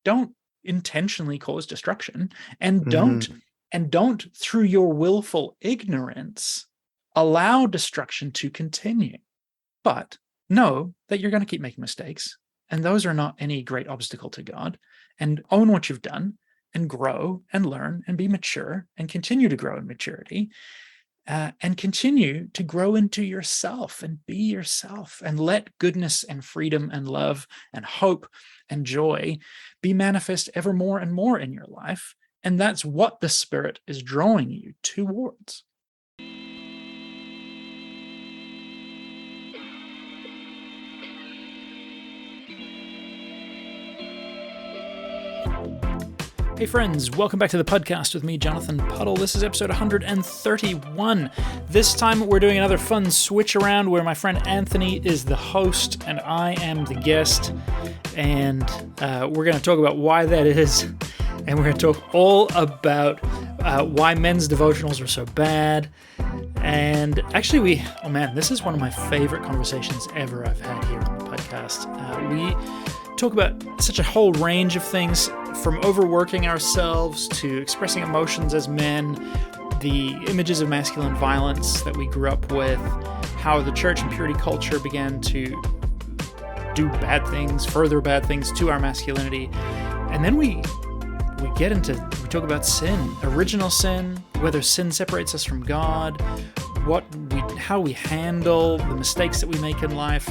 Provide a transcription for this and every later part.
don't intentionally cause destruction, and don't Mhm. through your willful ignorance allow destruction to continue. But know that you're going to keep making mistakes, and those are not any great obstacle to God. And own what you've done, and grow and learn and be mature and continue to grow in maturity, and continue to grow into yourself and be yourself, and let goodness and freedom and love and hope and joy be manifest ever more and more in your life. And that's what the Spirit is drawing you towards. Hey friends, welcome back to the podcast with me, Jonathan Puddle. This is episode 131. This time we're doing another fun switch around where my friend Anthony is the host and I am the guest. And we're going to talk about why that is. And we're going to talk all about why men's devotionals are so bad. And actually this is one of my favorite conversations ever I've had here on the podcast. We talk about such a whole range of things, from overworking ourselves to expressing emotions as men, the images of masculine violence that we grew up with, how the church and purity culture began to do bad things, further bad things to our masculinity. And then we talk about sin, original sin, whether sin separates us from God, how we handle the mistakes that we make in life,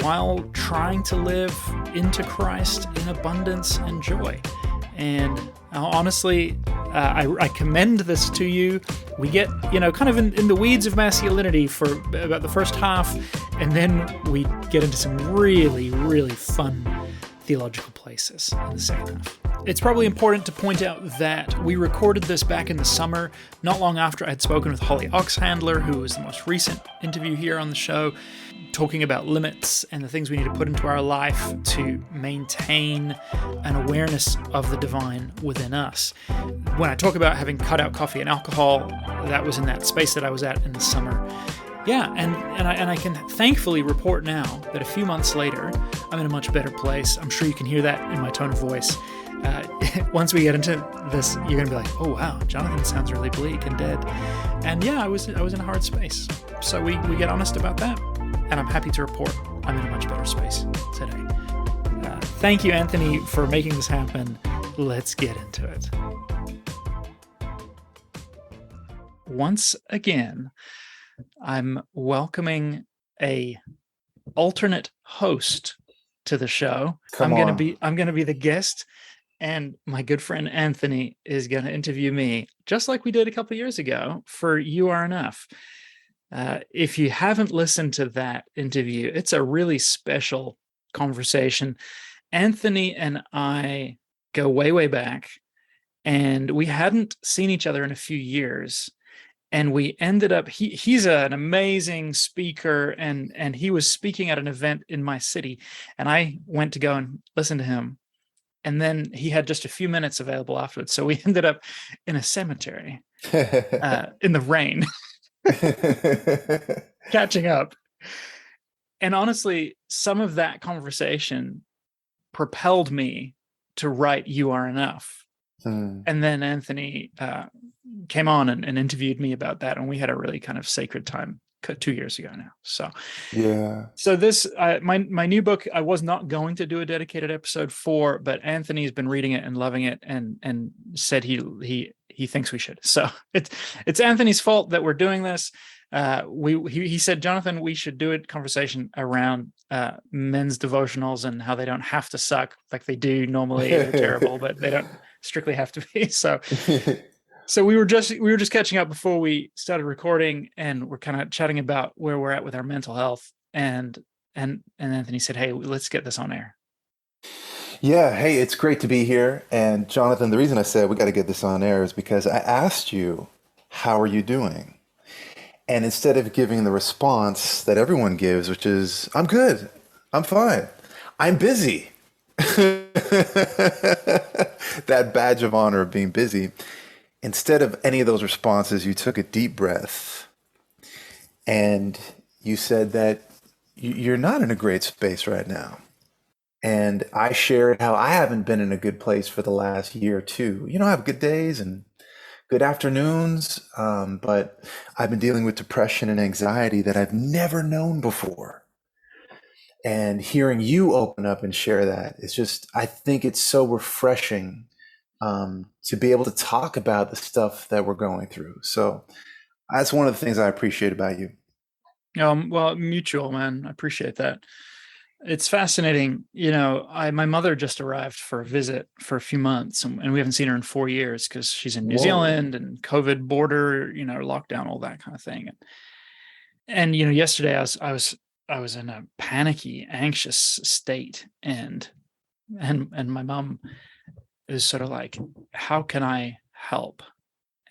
while trying to live into Christ in abundance and joy. And honestly, I commend this to you. We get, kind of in the weeds of masculinity for about the first half, and then we get into some really, really fun theological places in the second half. It's probably important to point out that we recorded this back in the summer, not long after I had spoken with Holly Oxhandler, who was the most recent interview here on the show, talking about limits and the things we need to put into our life to maintain an awareness of the divine within us. When I talk about having cut out coffee and alcohol, that was in that space that I was at in the summer. Yeah, and I can thankfully report now that a few months later, I'm in a much better place. I'm sure you can hear that in my tone of voice. Once we get into this, you're going to be like, oh wow, Jonathan sounds really bleak and dead. And yeah, I was in a hard space. So we get honest about that. And I'm happy to report I'm in a much better space today. Thank you, Anthony, for making this happen. Let's get into it. Once again, I'm welcoming a alternate host to the show. I'm going to be the guest, and my good friend Anthony is going to interview me, just like we did a couple of years ago for You Are Enough. If you haven't listened to that interview, it's a really special conversation. Anthony and I go way, way back, and we hadn't seen each other in a few years. And we ended up, he's an amazing speaker, and he was speaking at an event in my city. And I went to go and listen to him. And then he had just a few minutes available afterwards. So we ended up in a cemetery in the rain. Catching up. And honestly, some of that conversation propelled me to write You Are Enough. And then Anthony came on and interviewed me about that, and we had a really kind of sacred time 2 years ago now. So yeah. So this my new book, I was not going to do a dedicated episode for, but Anthony's been reading it and loving it, and said he thinks we should. So it's Anthony's fault that we're doing this. He said, Jonathan, we should do a conversation around men's devotionals and how they don't have to suck like they do normally. They're terrible, but they don't strictly have to be. So we were just catching up before we started recording, and we're kind of chatting about where we're at with our mental health. And Anthony said, hey, let's get this on air. Yeah, hey, it's great to be here. And Jonathan, the reason I said we got to get this on air is because I asked you, how are you doing? And instead of giving the response that everyone gives, which is, I'm good, I'm fine, I'm busy, that badge of honor of being busy, instead of any of those responses, you took a deep breath and you said that you're not in a great space right now. And I shared how I haven't been in a good place for the last year or two. I have good days and good afternoons, but I've been dealing with depression and anxiety that I've never known before. And hearing you open up and share that, it's just, I think it's so refreshing to be able to talk about the stuff that we're going through. So that's one of the things I appreciate about you. Well, mutual, man. I appreciate that. It's fascinating. My mother just arrived for a visit for a few months, and we haven't seen her in 4 years because she's in New Whoa. Zealand and COVID border, lockdown, all that kind of thing. And yesterday I was in a panicky, anxious state, and my mom is sort of like, "How can I help?"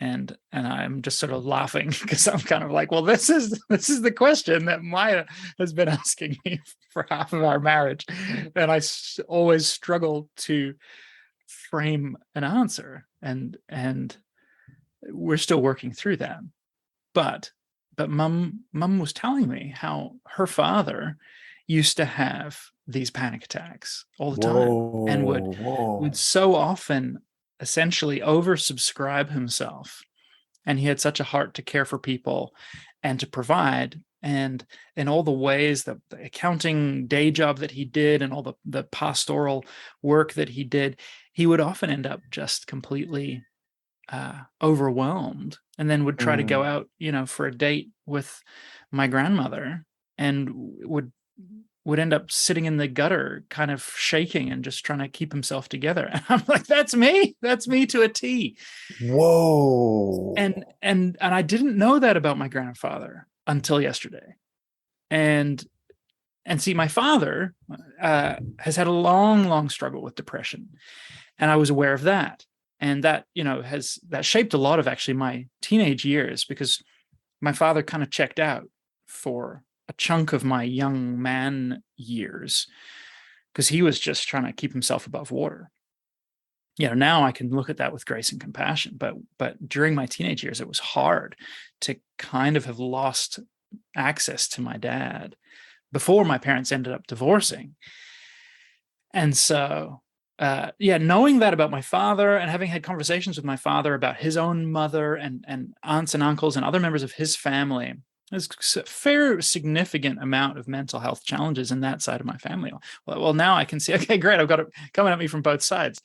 And I'm just sort of laughing because I'm kind of like, well, this is the question that Maya has been asking me for half of our marriage, and I always struggle to frame an answer, and we're still working through that. But mom was telling me how her father used to have these panic attacks all the time, and would Whoa. so often essentially oversubscribe himself, and he had such a heart to care for people and to provide, and in all the ways, the accounting day job that he did and all the pastoral work that he did, he would often end up just completely overwhelmed, and then would try to go Mm, out for a date with my grandmother, and would end up sitting in the gutter, kind of shaking and just trying to keep himself together. And I'm like, that's me to a T. whoa. And I didn't know that about my grandfather until yesterday. And see, my father has had a long struggle with depression, and I was aware of that. And that has shaped a lot of actually my teenage years, because my father kind of checked out for a chunk of my young man years, because he was just trying to keep himself above water. Now I can look at that with grace and compassion, but during my teenage years, it was hard to kind of have lost access to my dad before my parents ended up divorcing. And so, knowing that about my father, and having had conversations with my father about his own mother and aunts and uncles and other members of his family, there's a fair significant amount of mental health challenges in that side of my family. Well, now I can see, okay, great, I've got it coming at me from both sides.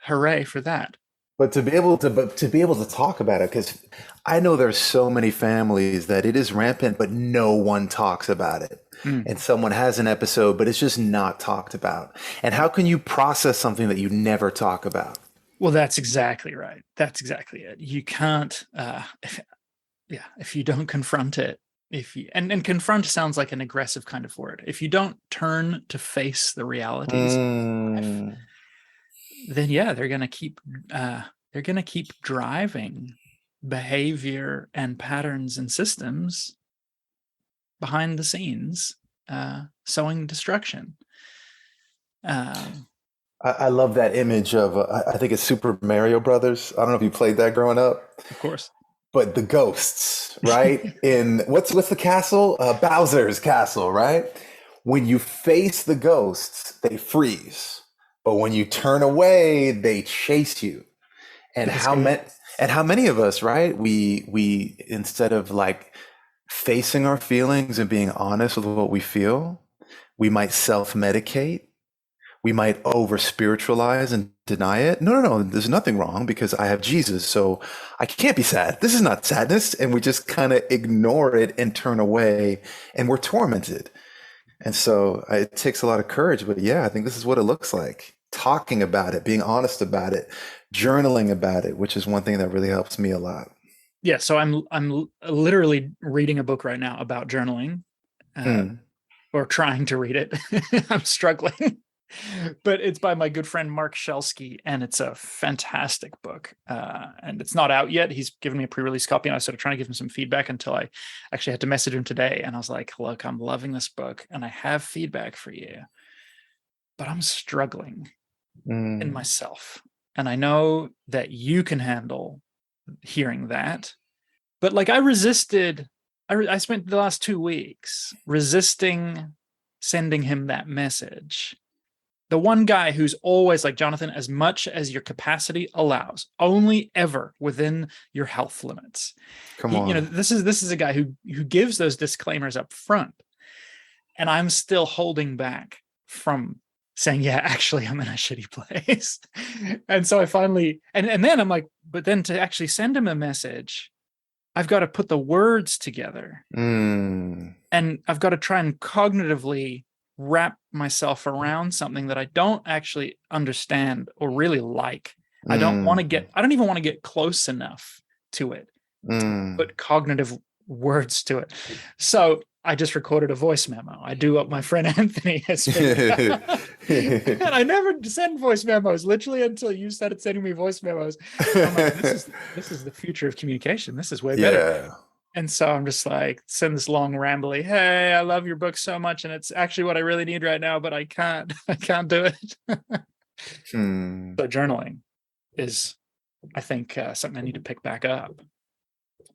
Hooray for that. But to be able to talk about it, because I know there's so many families that it is rampant, but no one talks about it. And someone has an episode, but it's just not talked about. And how can you process something that you never talk about? Well, that's exactly right. That's exactly it. You can't, if you don't confront it, if you and confront sounds like an aggressive kind of word. If you don't turn to face the realities of life, Mm, then they're gonna keep driving behavior and patterns and systems behind the scenes, sowing destruction. I love that image of, I think it's Super Mario Brothers. I don't know if you played that growing up, Of course. but the ghosts, right? In what's the castle? Bowser's castle, right? When you face the ghosts, they freeze. But when you turn away, they chase you. And That's good. how many of us, right? We instead of like facing our feelings and being honest with what we feel, we might self-medicate. We might over spiritualize and deny it. No. There's nothing wrong because I have Jesus. So I can't be sad. This is not sadness. And we just kind of ignore it and turn away, and we're tormented. And so it takes a lot of courage. But yeah, I think this is what it looks like. Talking about it, being honest about it, journaling about it, which is one thing that really helps me a lot. Yeah. So I'm literally reading a book right now about journaling, Hmm. or trying to read it. I'm struggling. But it's by my good friend Mark Shelsky, and it's a fantastic book. And it's not out yet. He's given me a pre-release copy, and I was sort of trying to give him some feedback until I actually had to message him today. And I was like, look, I'm loving this book and I have feedback for you, but I'm struggling in Mm. myself. And I know that you can handle hearing that. But like I spent the last 2 weeks resisting sending him that message. The one guy who's always like, Jonathan, as much as your capacity allows, only ever within your health limits. Come on. This is a guy who gives those disclaimers up front. And I'm still holding back from saying, yeah, actually, I'm in a shitty place. And so I finally, and then I'm like, but then to actually send him a message, I've got to put the words together. And I've got to try and cognitively wrap myself around something that I don't actually understand or really like. I don't even want to get close enough to it to put cognitive words to it. So I just recorded a voice memo. I do what my friend Anthony has figured out. And I never send voice memos, literally until you started sending me voice memos. I'm like, this is the future of communication. This is way better. And so I'm just like, send this long rambly, hey, I love your book so much, and it's actually what I really need right now, but I can't do it. So journaling is, I think, something I need to pick back up.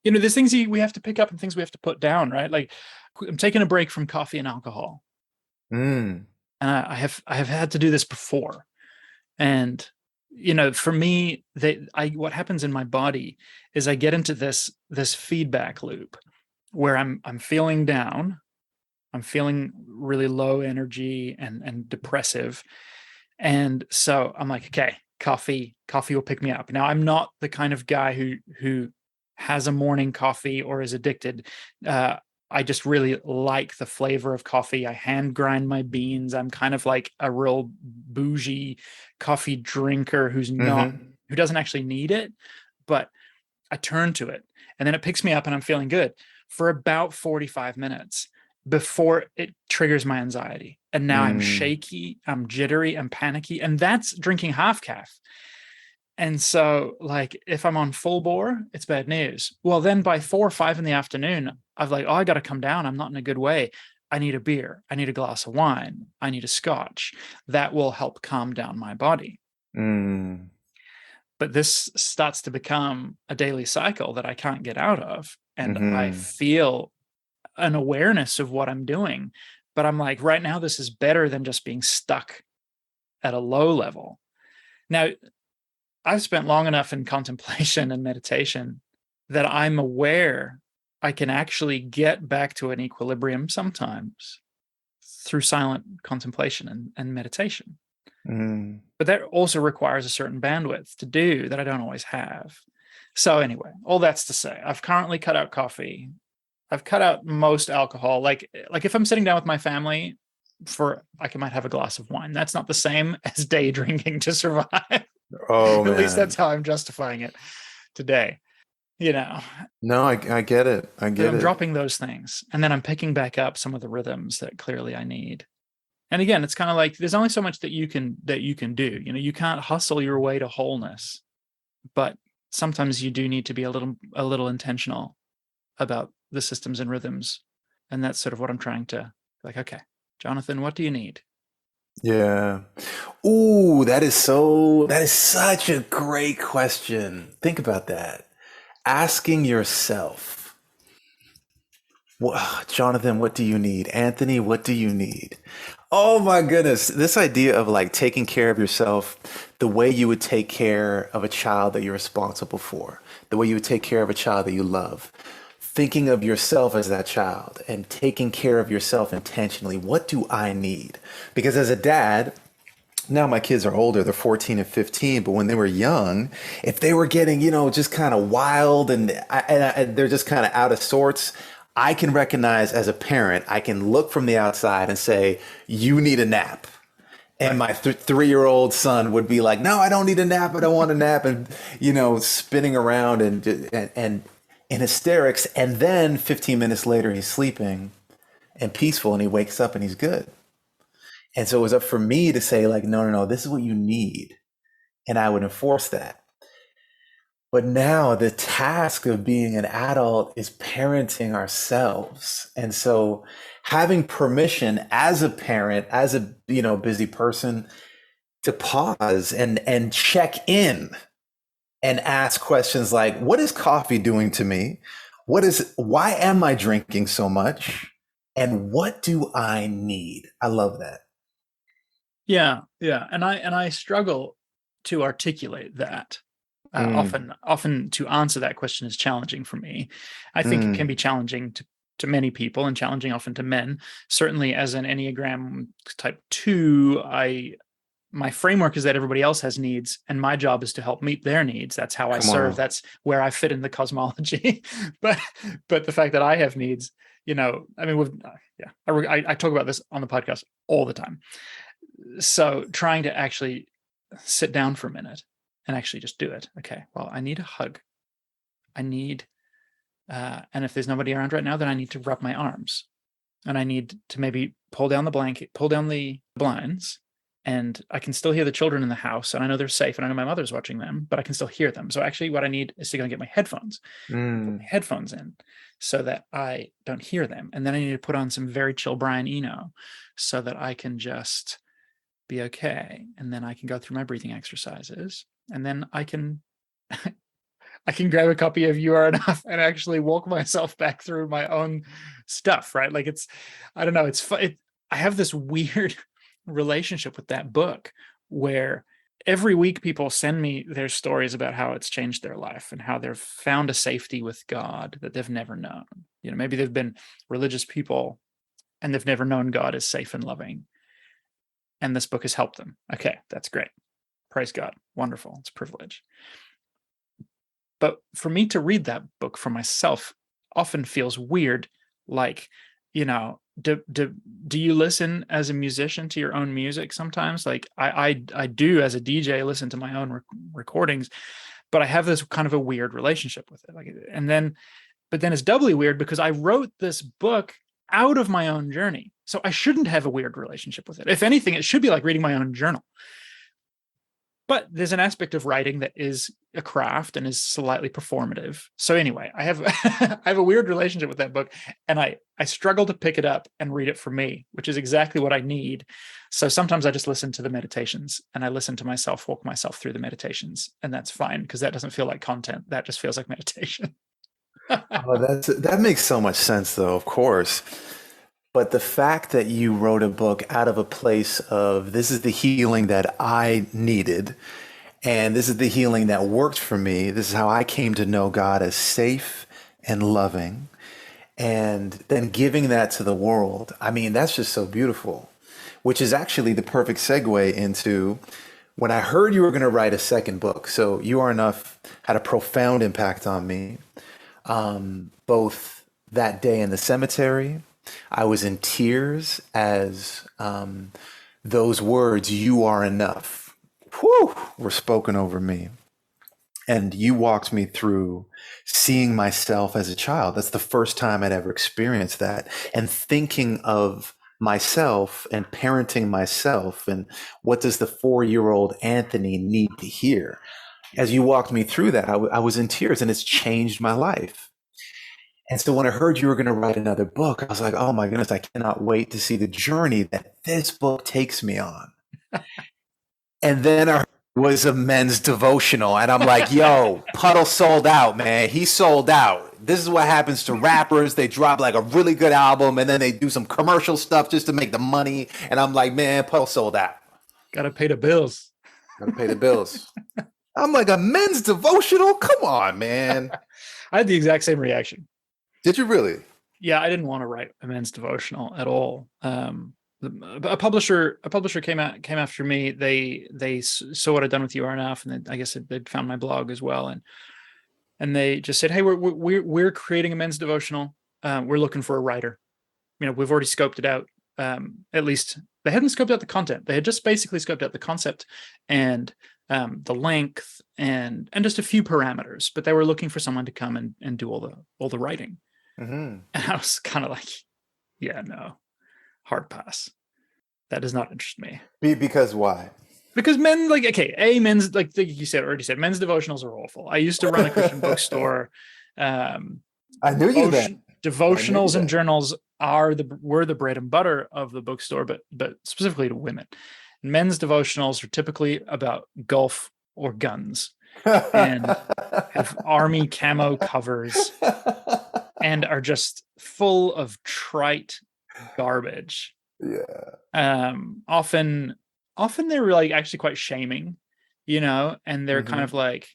There's things we have to pick up and things we have to put down, right? Like, I'm taking a break from coffee and alcohol. And I have had to do this before. And, for me, what happens in my body is I get into this feedback loop where I'm feeling down. I'm feeling really low energy and depressive. And so I'm like, okay, coffee will pick me up. Now, I'm not the kind of guy who has a morning coffee or is addicted. I just really like the flavor of coffee. I hand grind my beans. I'm kind of like a real bougie coffee drinker who doesn't actually need it, but I turn to it and then it picks me up and I'm feeling good for about 45 minutes before it triggers my anxiety. And now I'm shaky, I'm jittery, I'm panicky, and that's drinking half calf. And so, like, if I'm on full bore, it's bad news. Well, then by 4 or 5 in the afternoon, I'm like, oh, I got to come down. I'm not in a good way. I need a beer. I need a glass of wine. I need a scotch. That will help calm down my body. But this starts to become a daily cycle that I can't get out of. And I feel an awareness of what I'm doing. But I'm like, right now, this is better than just being stuck at a low level. Now, I've spent long enough in contemplation and meditation that I'm aware I can actually get back to an equilibrium sometimes through silent contemplation and meditation. But that also requires a certain bandwidth to do that I don't always have. So anyway, all that's to say, I've currently cut out coffee. I've cut out most alcohol. Like if I'm sitting down with my family I might have a glass of wine. That's not the same as day drinking to survive. Oh, man. At least that's how I'm justifying it today. No, I get it. I'm dropping those things, and then I'm picking back up some of the rhythms that clearly I need. And again, it's kind of like there's only so much that you can do. You can't hustle your way to wholeness, but sometimes you do need to be a little intentional about the systems and rhythms, and that's sort of what I'm trying to like. Okay, Jonathan, what do you need? Yeah. Ooh, that is such a great question. Think about that. Asking yourself, Jonathan, what do you need? Anthony, what do you need? Oh my goodness. This idea of like taking care of yourself the way you would take care of a child that you're responsible for, the way you would take care of a child that you love. Thinking of yourself as that child and taking care of yourself intentionally. What do I need? Because as a dad, now my kids are older, they're 14 and 15, but when they were young, if they were getting, just kind of wild and they're just kind of out of sorts, I can recognize as a parent, I can look from the outside and say, you need a nap. And my 3-year-old son would be like, no, I don't need a nap. I don't want a nap. And, spinning around and in hysterics, and then 15 minutes later he's sleeping and peaceful and he wakes up and he's good. And so it was up for me to say like, no, this is what you need. And I would enforce that. But now the task of being an adult is parenting ourselves. And so having permission as a parent, as a busy person, to pause and check in and ask questions like, what is coffee doing to me? Why am I drinking so much? And what do I need? I love that. Yeah, yeah. And I struggle to articulate that. Mm, Often to answer that question is challenging for me. I think it can mm, be challenging to many people, and challenging often to men. Certainly as an Enneagram type 2, my framework is that everybody else has needs, and my job is to help meet their needs. That's how I come serve. on. That's where I fit in the cosmology. but the fact that I have needs, I mean, yeah, I talk about this on the podcast all the time. So trying to actually sit down for a minute and actually just do it. Okay, well, I need a hug. I need, and if there's nobody around right now, then I need to rub my arms, and I need to maybe pull down the blanket, pull down the blinds, and I can still hear the children in the house, and I know they're safe, and I know my mother's watching them, but I can still hear them. So actually, what I need is to go and get my headphones, put my Mm. headphones in, so that I don't hear them, and then I need to put on some very chill Brian Eno, so that I can just be okay, and then I can go through my breathing exercises, and then I can I can grab a copy of You Are Enough and actually walk myself back through my own stuff, right? Like I don't know, I have this weird relationship with that book where every week people send me their stories about how it's changed their life and how they've found a safety with God that they've never known. Maybe they've been religious people and they've never known God as safe and loving, and this book has helped them. Okay, that's great. Praise God. Wonderful. It's a privilege. But for me to read that book for myself often feels weird. Like, do you listen as a musician to your own music sometimes? Like I do as a DJ listen to my own recordings, but I have this kind of a weird relationship with it. But then it's doubly weird because I wrote this book out of my own journey. So I shouldn't have a weird relationship with it. If anything, it should be like reading my own journal. But there's an aspect of writing that is a craft and is slightly performative. So anyway, I have I have a weird relationship with that book, and I struggle to pick it up and read it for me, which is exactly what I need. So sometimes I just listen to the meditations, and I listen to myself walk myself through the meditations, and that's fine because that doesn't feel like content. That just feels like meditation. Oh, that makes so much sense, though, of course. But the fact that you wrote a book out of a place of this is the healing that I needed, and this is the healing that worked for me. This is how I came to know God as safe and loving, and then giving that to the world. I mean, that's just so beautiful, which is actually the perfect segue into when I heard you were going to write a second book. So, You Are Enough had a profound impact on me, both that day in the cemetery. I was in tears as those words, "You are enough," whew, were spoken over me. And you walked me through seeing myself as a child. That's the first time I'd ever experienced that. And thinking of myself and parenting myself and what does the 4-year-old Anthony need to hear? As you walked me through that, I was in tears, and it's changed my life. And so when I heard you were going to write another book, I was like, oh my goodness, I cannot wait to see the journey that this book takes me on. And then I was a men's devotional. And I'm like, yo, Puddle sold out, man. He sold out. This is what happens to rappers. They drop like a really good album and then they do some commercial stuff just to make the money. And I'm like, man, Puddle sold out. Gotta pay the bills. Gotta pay the bills. I'm like, a men's devotional? Come on, man. I had the exact same reaction. Did you really? Yeah, I didn't want to write a men's devotional at all. A publisher came after me. They saw what I'd done with You Are Enough, and I guess they'd found my blog as well, and they just said, "Hey, we're creating a men's devotional. We're looking for a writer. We've already scoped it out. At least they hadn't scoped out the content. They had just basically scoped out the concept and the length and just a few parameters. But they were looking for someone to come and do all the writing." Mm-hmm. And I was kind of like, yeah, no, hard pass. That does not interest me. Because why? Because men's, like you already said, men's devotionals are awful. I used to run a Christian bookstore. I knew you then. Devotionals and journals were the bread and butter of the bookstore, but specifically to women. Men's devotionals are typically about golf or guns and have army camo covers and are just full of trite garbage. Yeah. Often they're like actually quite shaming, and they're kind Hmm. of like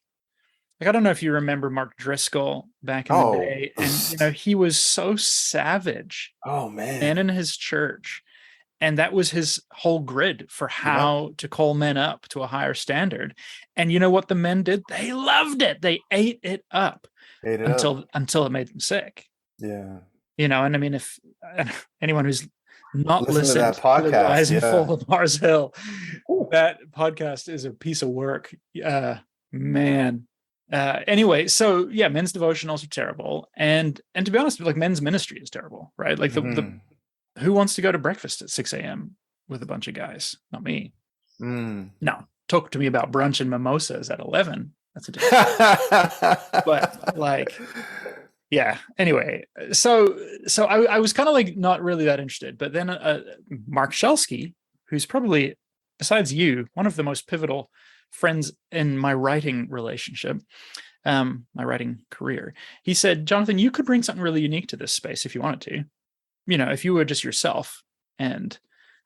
I don't know if you remember Mark Driscoll back in the Oh. day, and he was so savage, Oh man, in man. his church. And that was his whole grid for Yep. how to call men up to a higher standard. And you know what the men did? They loved it. They ate it up Ate it up. until it made them sick. Yeah. And I mean, if anyone who's not Listen to listened that to the podcast. rise and Yeah. fall of Mars Hill, Ooh. that podcast is a piece of work. Man. Anyway, so yeah, men's devotionals are terrible, and to be honest, like men's ministry is terrible, right? Like the Hmm. who wants to go to breakfast at 6 a.m. with a bunch of guys? Not me. Mm. No, talk to me about brunch and mimosas at 11. That's a different. But like, yeah. Anyway, so I was kind of like not really that interested. But then Mark Shelsky, who's probably besides you one of the most pivotal friends in my writing relationship, my writing career, he said, Jonathan, you could bring something really unique to this space if you wanted to. If you were just yourself, and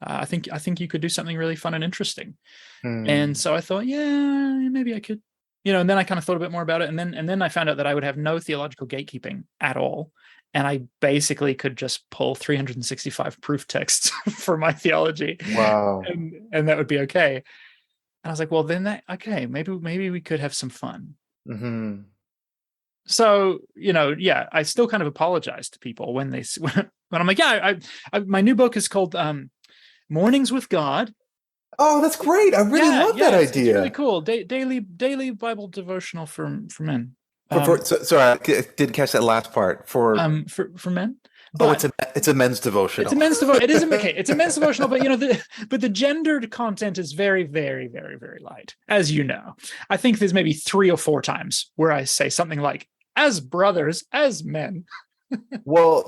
I think you could do something really fun and interesting. And Hmm. so I thought, yeah, maybe I could, and then I kind of thought a bit more about it. And then I found out that I would have no theological gatekeeping at all. And I basically could just pull 365 proof texts for my theology, Wow. and that would be okay. And I was like, well, then okay, maybe we could have some fun. Hmm. So, yeah, I still kind of apologize to people when when I'm like, yeah, my new book is called Mornings with God. Oh, that's great. I really Yeah, love that yeah, it's really idea. cool. Daily Bible devotional for men. Sorry, I didn't catch that last part. For men. Oh, But it's a men's it's a devotional. men's devotional. It is okay. It's a men's devotional, but the gendered content is very, very, very, very light, as you know. I think there's maybe 3 or 4 times where I say something like, as brothers, as men. Well,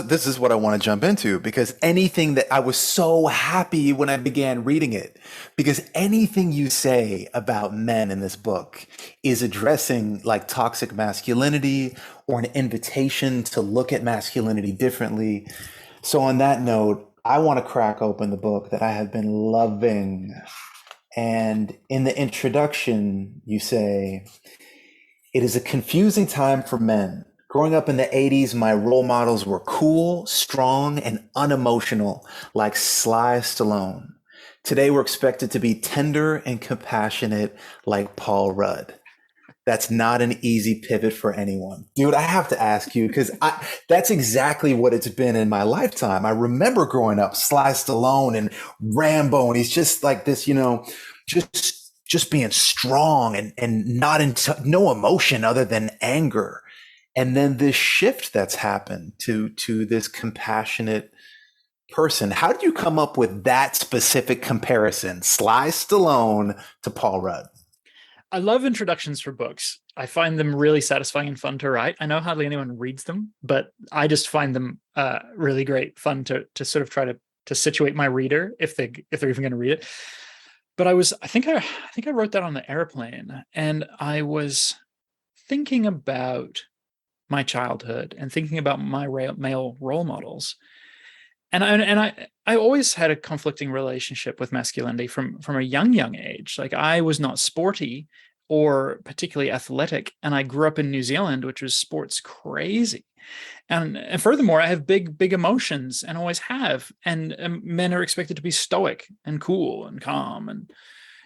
this is what I want to jump into because anything that I was so happy when I began reading it, because anything you say about men in this book is addressing like toxic masculinity or an invitation to look at masculinity differently. So, on that note, I want to crack open the book that I have been loving. And in the introduction, you say, it is a confusing time for men. Growing up in the 80s, my role models were cool, strong, and unemotional, like Sly Stallone. Today, we're expected to be tender and compassionate, like Paul Rudd. That's not an easy pivot for anyone. Dude, I have to ask you because that's exactly what it's been in my lifetime. I remember growing up, Sly Stallone and Rambo, and he's just like this, just being strong and not into no emotion other than anger. And then this shift that's happened to this compassionate person. How did you come up with that specific comparison, Sly Stallone to Paul Rudd? I love introductions for books. I find them really satisfying and fun to write. I know hardly anyone reads them, but I just find them really great fun to sort of try to situate my reader if they're even going to read it. But I think I wrote that on the airplane, and I was thinking about my childhood and thinking about my male role models. And I always had a conflicting relationship with masculinity from a young age. Like I was not sporty or particularly athletic, and I grew up in New Zealand, which was sports crazy. And furthermore, I have big emotions and always have. And men are expected to be stoic and cool and calm. And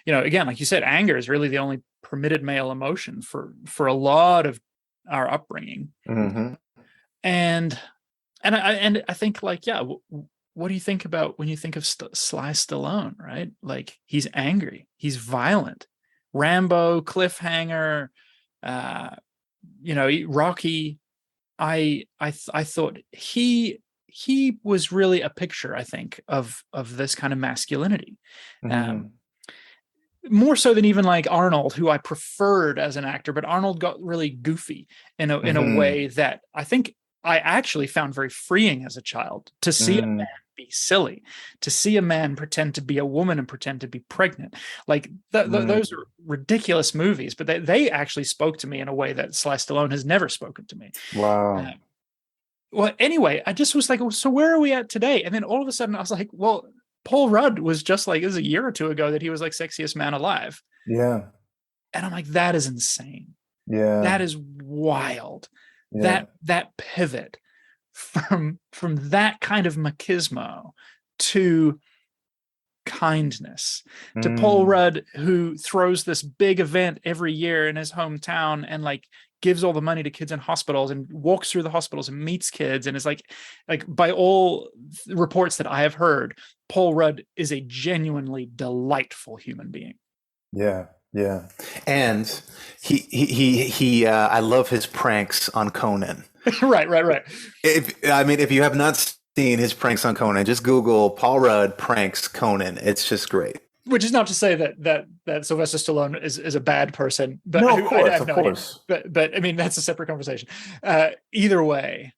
again, like you said, anger is really the only permitted male emotion for a lot of our upbringing. Mm-hmm. And I think like, yeah, what do you think about when you think of Sly Stallone, right? Like he's angry, he's violent, Rambo, Cliffhanger, uh, Rocky. I thought he was really a picture, I think, of this kind of masculinity. Mm-hmm. Um, More so than even like Arnold, who I preferred as an actor, but Arnold got really goofy in a Mm-hmm. way that I think I actually found very freeing as a child to see a man be silly, to see a man pretend to be a woman and pretend to be pregnant. Like Mm-hmm. those are ridiculous movies, but they actually spoke to me in a way that Sly Stallone has never spoken to me. Uh, Wow. well, anyway, I just was like, so where are we at today? And then all of a sudden I was like, well, Paul Rudd was just like, it was a year or two ago that he was like sexiest man alive. Yeah. And I'm like, that is insane. Yeah. That is wild. Yeah. That pivot from that kind of machismo to kindness, to Paul Mm. Rudd, who throws this big event every year in his hometown and like gives all the money to kids in hospitals and walks through the hospitals and meets kids and is like by all reports that I have heard, Paul Rudd is a genuinely delightful human being. Yeah. Yeah. And he I love his pranks on Conan. Right. If you have not seen his pranks on Conan, just Google Paul Rudd pranks Conan. It's just great. Which is not to say that Sylvester Stallone is a bad person, but No, I of course, have of no idea. course. But I mean, that's a separate conversation. Either way,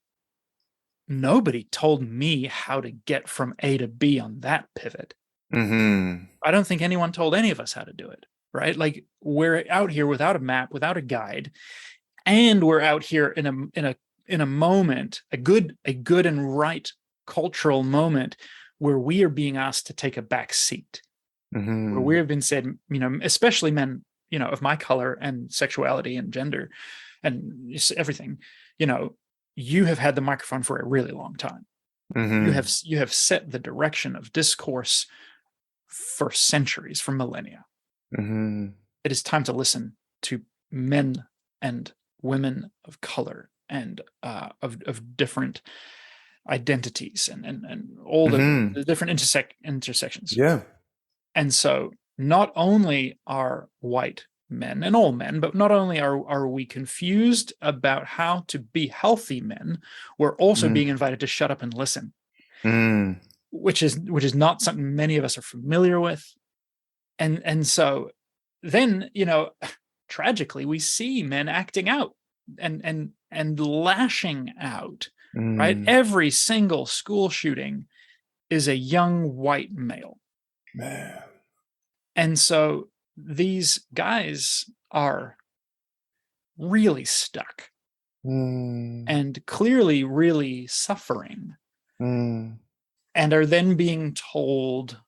nobody told me how to get from A to B on that pivot. Mm-hmm. I don't think anyone told any of us how to do it, right? Like we're out here without a map, without a guide, and we're out here in a moment, a good and right cultural moment where we are being asked to take a back seat, where we Mm-hmm. have been said, especially men, of my color and sexuality and gender and everything, you have had the microphone for a really long time. Mm-hmm. You have set the direction of discourse for centuries, for millennia. Mm-hmm. It is time to listen to men and women of color and of different identities and all Mm-hmm. the different intersections. Yeah. And so not only are white men and all men, but not only are we confused about how to be healthy men, we're also being invited to shut up and listen, Mm-hmm. which is not something many of us are familiar with. And so then, tragically, we see men acting out and lashing out, right? Mm-hmm. Every single school shooting is a young white male. Man. And so these guys are really stuck Mm-hmm. and clearly really suffering, Mm-hmm. and are then being told,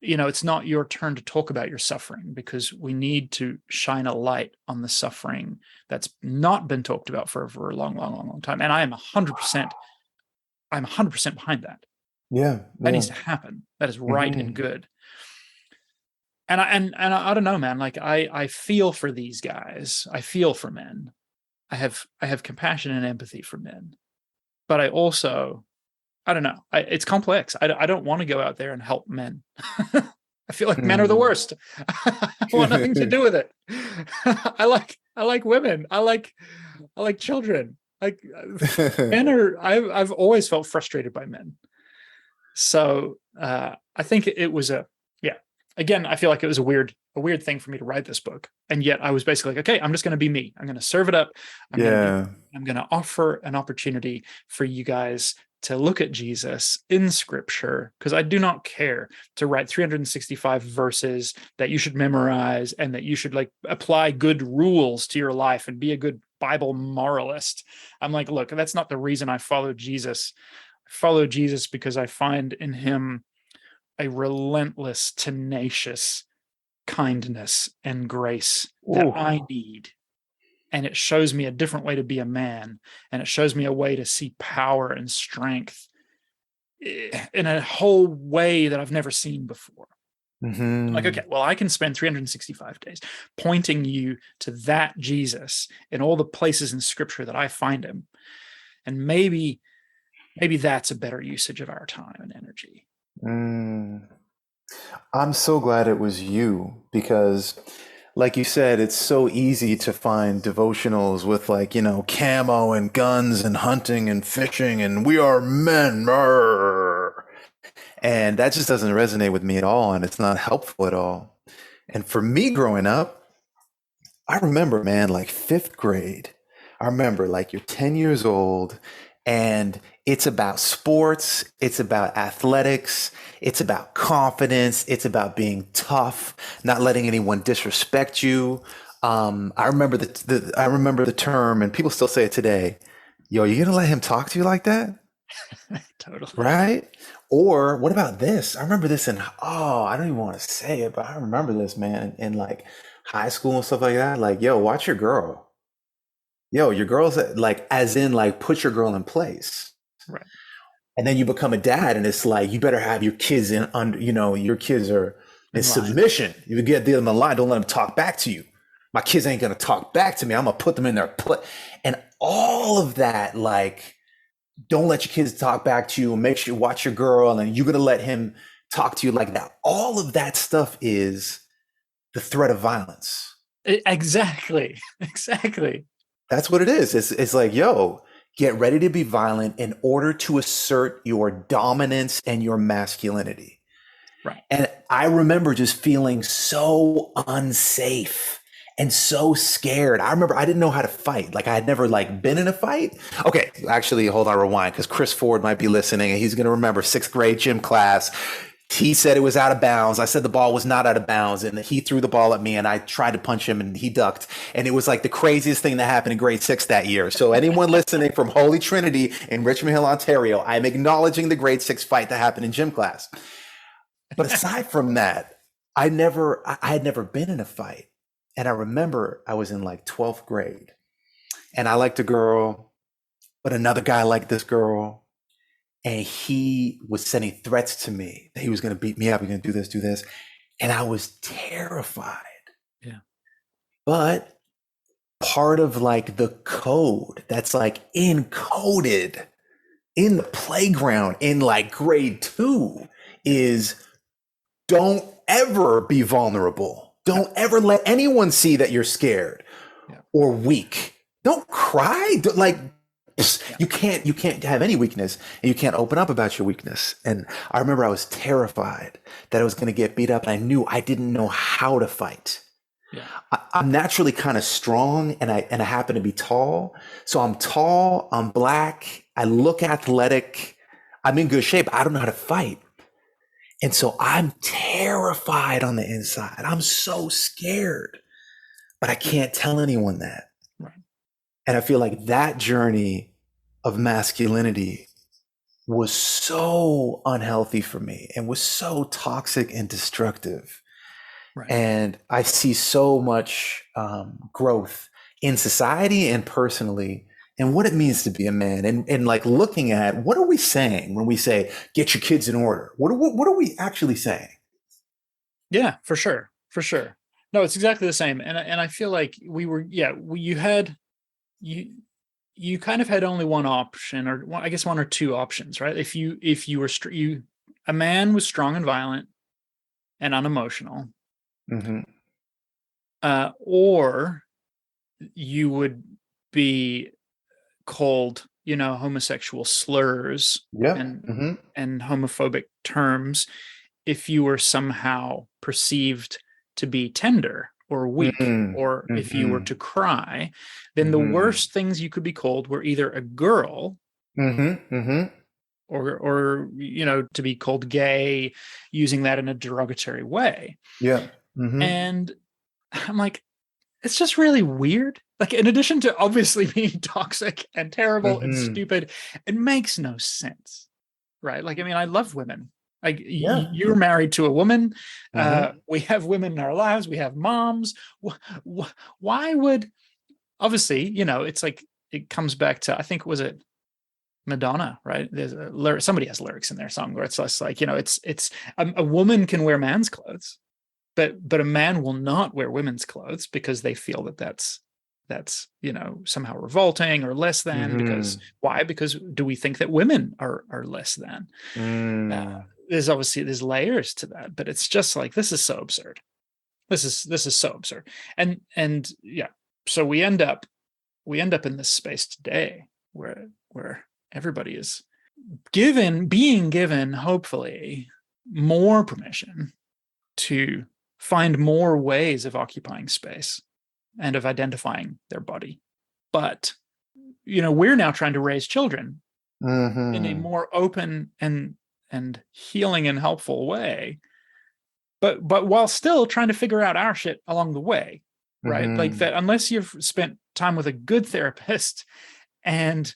it's not your turn to talk about your suffering because we need to shine a light on the suffering that's not been talked about for a long time. And I'm 100% behind that. Yeah. That Yeah. needs to happen. That is right and Mm-hmm. good. And I don't know, man. Like I feel for these guys. I feel for men. I have compassion and empathy for men, but I also, I don't know. It's complex. I don't want to go out there and help men. I feel like men are the Mm-hmm. worst. I want nothing to do with it. I like women. I like children. Like men are. I've always felt frustrated by men. So I think it was yeah. Again, I feel like it was a weird thing for me to write this book, and yet I was basically like, okay, I'm just going to be me. I'm going to serve it up. Yeah. I'm going to offer an opportunity for you guys to look at Jesus in scripture, because I do not care to write 365 verses that you should memorize and that you should like apply good rules to your life and be a good Bible moralist. I'm like, look, that's not the reason I follow Jesus. I follow Jesus because I find in him a relentless, tenacious kindness and grace that Ooh. I need. And it shows me a different way to be a man. And it shows me a way to see power and strength in a whole way that I've never seen before. Like, Mm-hmm. okay, well, I can spend 365 days pointing you to that Jesus in all the places in scripture that I find him. And maybe that's a better usage of our time and energy. Mm. I'm so glad it was you because, like you said, it's so easy to find devotionals with camo and guns and hunting and fishing and we are men. Rrr. And that just doesn't resonate with me at all. And it's not helpful at all. And for me growing up, I remember, man, like fifth grade. I remember like you're 10 years old and it's about sports, it's about athletics, it's about confidence, it's about being tough, not letting anyone disrespect you. I remember I remember the term, and people still say it today, yo, you gonna let him talk to you like that? Totally. Right? Or what about this? I remember this in, oh, I don't even want to say it, but I remember this, man, in like high school and stuff like that. Like, yo, watch your girl. Yo, your girl's like, as in, like, put your girl in place. Right. And then you become a dad, and it's like, you better have your kids in under, your kids are in In line. submission. You get them in line. Don't let them talk back to you. My kids ain't going to talk back to me. I'm going to put them in their place. And all of that, like, don't let your kids talk back to you, and make sure you watch your girl, and you're going to let him talk to you like that. All of that stuff is the threat of violence. Exactly. Exactly. That's what it is. It's like, yo, get ready to be violent in order to assert your dominance and your masculinity. Right. And I remember just feeling so unsafe and so scared. I remember I didn't know how to fight. Like, I had never like been in a fight. Okay, actually, hold on, rewind, because Chris Ford might be listening and he's going to remember 6th grade gym class. He said it was out of bounds. I said the ball was not out of bounds, and he threw the ball at me, and I tried to punch him, and he ducked. And it was like the craziest thing that happened in grade 6 that year. So anyone listening from Holy Trinity in Richmond Hill, Ontario, I'm acknowledging the grade 6 fight that happened in gym class. But aside from that, I had never been in a fight. And I remember I was in like 12th grade, and I liked a girl, but another guy liked this girl. And he was sending threats to me that he was going to beat me up. He's going to do this. And I was terrified. Yeah. But part of like the code that's like encoded in the playground in like grade 2 is don't ever be vulnerable. Don't ever let anyone see that you're scared or weak. Don't cry. You can't have any weakness, and you can't open up about your weakness. And I remember I was terrified that I was going to get beat up, and I knew I didn't know how to fight. Yeah. I'm naturally kind of strong, and I happen to be tall. So I'm tall, I'm black, I look athletic, I'm in good shape. I don't know how to fight. And so I'm terrified on the inside. I'm so scared, but I can't tell anyone that. Right. And I feel like that journey of masculinity was so unhealthy for me and was so toxic and destructive. Right. And I see so much growth in society and personally, and what it means to be a man, and like looking at what are we saying when we say get your kids in order? What are we actually saying? Yeah, for sure. No, it's exactly the same. And I feel like you kind of had only one option, or I guess one or two options, right? If you were a man was strong and violent and unemotional, Mm-hmm. Or you would be called, homosexual slurs and homophobic terms if you were somehow perceived to be tender or weak, or if you were to cry, then the worst things you could be called were either a girl or to be called gay, using that in a derogatory way. Yeah. And I'm like, it's just really weird. Like, in addition to obviously being toxic and terrible and stupid, it makes no sense, right? Like, I mean, I love women. Like, you're married to a woman. We have women in our lives. We have moms. Why would, obviously, it's like, it comes back to, I think, was it Madonna, right? There's somebody has lyrics in their song where it's less like, it's a woman can wear man's clothes, but a man will not wear women's clothes because they feel that that's somehow revolting or less than. Because why? Because do we think that women are less than? There's layers to that, but it's just like, this is so absurd. This is so absurd. And yeah, so we end up in this space today where everybody is being given hopefully more permission to find more ways of occupying space and of identifying their body. But we're now trying to raise children in a more open and healing and helpful way, but while still trying to figure out our shit along the way, right? Like that, unless you've spent time with a good therapist and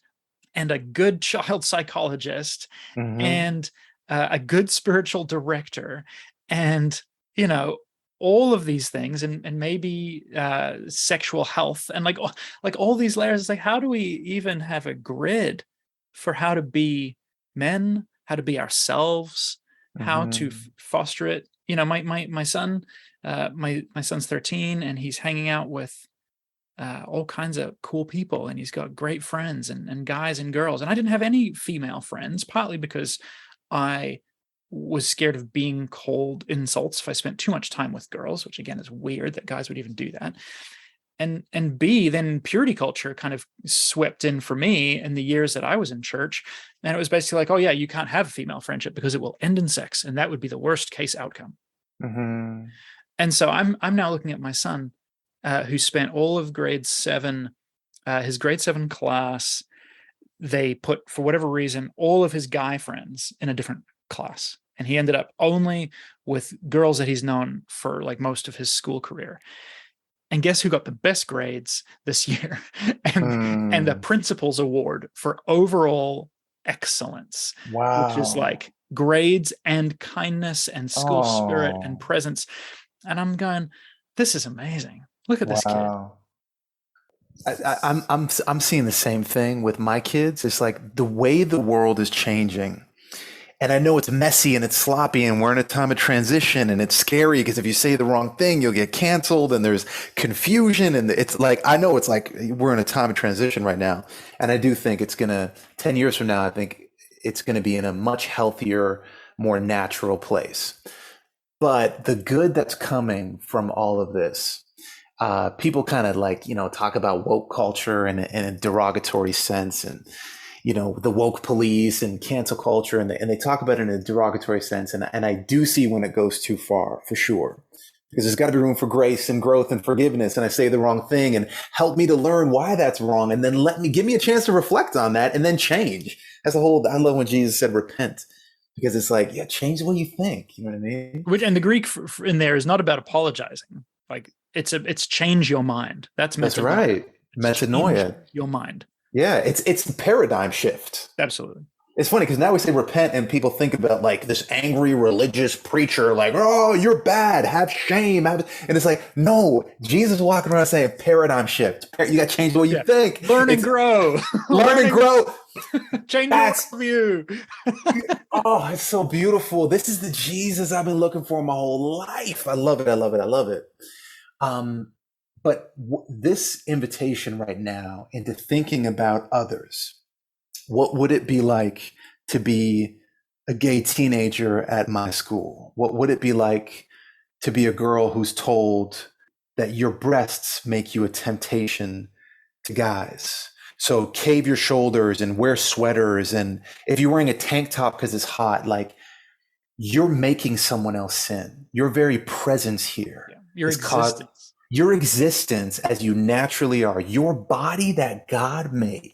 and a good child psychologist Mm-hmm. and a good spiritual director, and all of these things, and maybe sexual health, and like all these layers. It's like, how do we even have a grid for how to be men, how to be ourselves, how to Mm-hmm. foster it? My son, my son's 13, and he's hanging out with all kinds of cool people, and he's got great friends, and guys and girls. And I didn't have any female friends, partly because I was scared of being called insults if I spent too much time with girls, which again is weird that guys would even do that. And B, then purity culture kind of swept in for me in the years that I was in church. And it was basically like, oh yeah, you can't have a female friendship because it will end in sex, and that would be the worst case outcome. Mm-hmm. And so I'm now looking at my son, who spent all of grade 7, his grade 7 class. They put, for whatever reason, all of his guy friends in a different class, and he ended up only with girls that he's known for like most of his school career. And guess who got the best grades this year? And the Mm. principal's award for overall excellence, which is Wow. like grades and kindness and school spirit and Oh, presence. And I'm going, this is amazing. Look at this kid. wow. I'm seeing the same thing with my kids. It's like the way the world is changing. And I know it's messy and it's sloppy and we're in a time of transition and it's scary because if you say the wrong thing, you'll get canceled and there's confusion. And it's like, I know it's like we're in a time of transition right now. And I do think it's going to, 10 years from now, I think it's going to be in a much healthier, more natural place. But the good that's coming from all of this, people kind of like, talk about woke culture in a derogatory sense, and the woke police and cancel culture, and they talk about it in a derogatory sense. And I do see when it goes too far, for sure, because there's got to be room for grace and growth and forgiveness. And I say the wrong thing and help me to learn why that's wrong. And then give me a chance to reflect on that and then change. That's the whole, I love when Jesus said, repent, because it's like, yeah, change the way you think. You know what I mean? And the Greek in there is not about apologizing. Like it's change your mind. That's That's metanoia. right. It's change Metanoia. your mind. Yeah. It's the paradigm shift. Absolutely. It's funny because now we say repent and people think about like this angry religious preacher, like, oh, you're bad, have shame. And it's like, no, Jesus walking around saying paradigm shift. You got to change the way you Yeah. think. Learn and grow. Learn and grow. Change your worldview. Oh, it's so beautiful. This is the Jesus I've been looking for my whole life. I love it. I love it. I love it. But this invitation right now into thinking about others, what would it be like to be a gay teenager at my school? What would it be like to be a girl who's told that your breasts make you a temptation to guys? So cave your shoulders and wear sweaters. And if you're wearing a tank top because it's hot, like you're making someone else sin. Your very presence here Your is caused existence. your existence as you naturally are. Your body that God made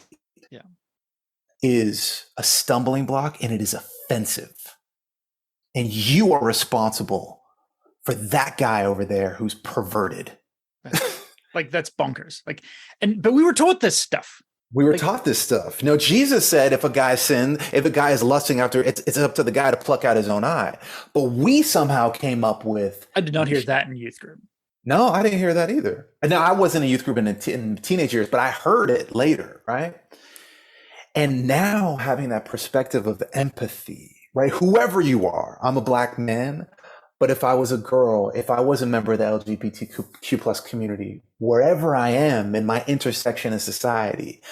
is a stumbling block and it is offensive. And you are responsible for that guy over there who's perverted. Like that's bonkers. But we were taught this stuff. We were taught this stuff. No, Jesus said if a guy is lusting after, it's up to the guy to pluck out his own eye. But we somehow came up with. I did not hear that in youth group. No, I didn't hear that either. Now, I wasn't in a youth group in teenage years, but I heard it later, right? And now having that perspective of empathy, right? Whoever you are, I'm a black man, but if I was a girl, if I was a member of the LGBTQ plus community, wherever I am in my intersection in society,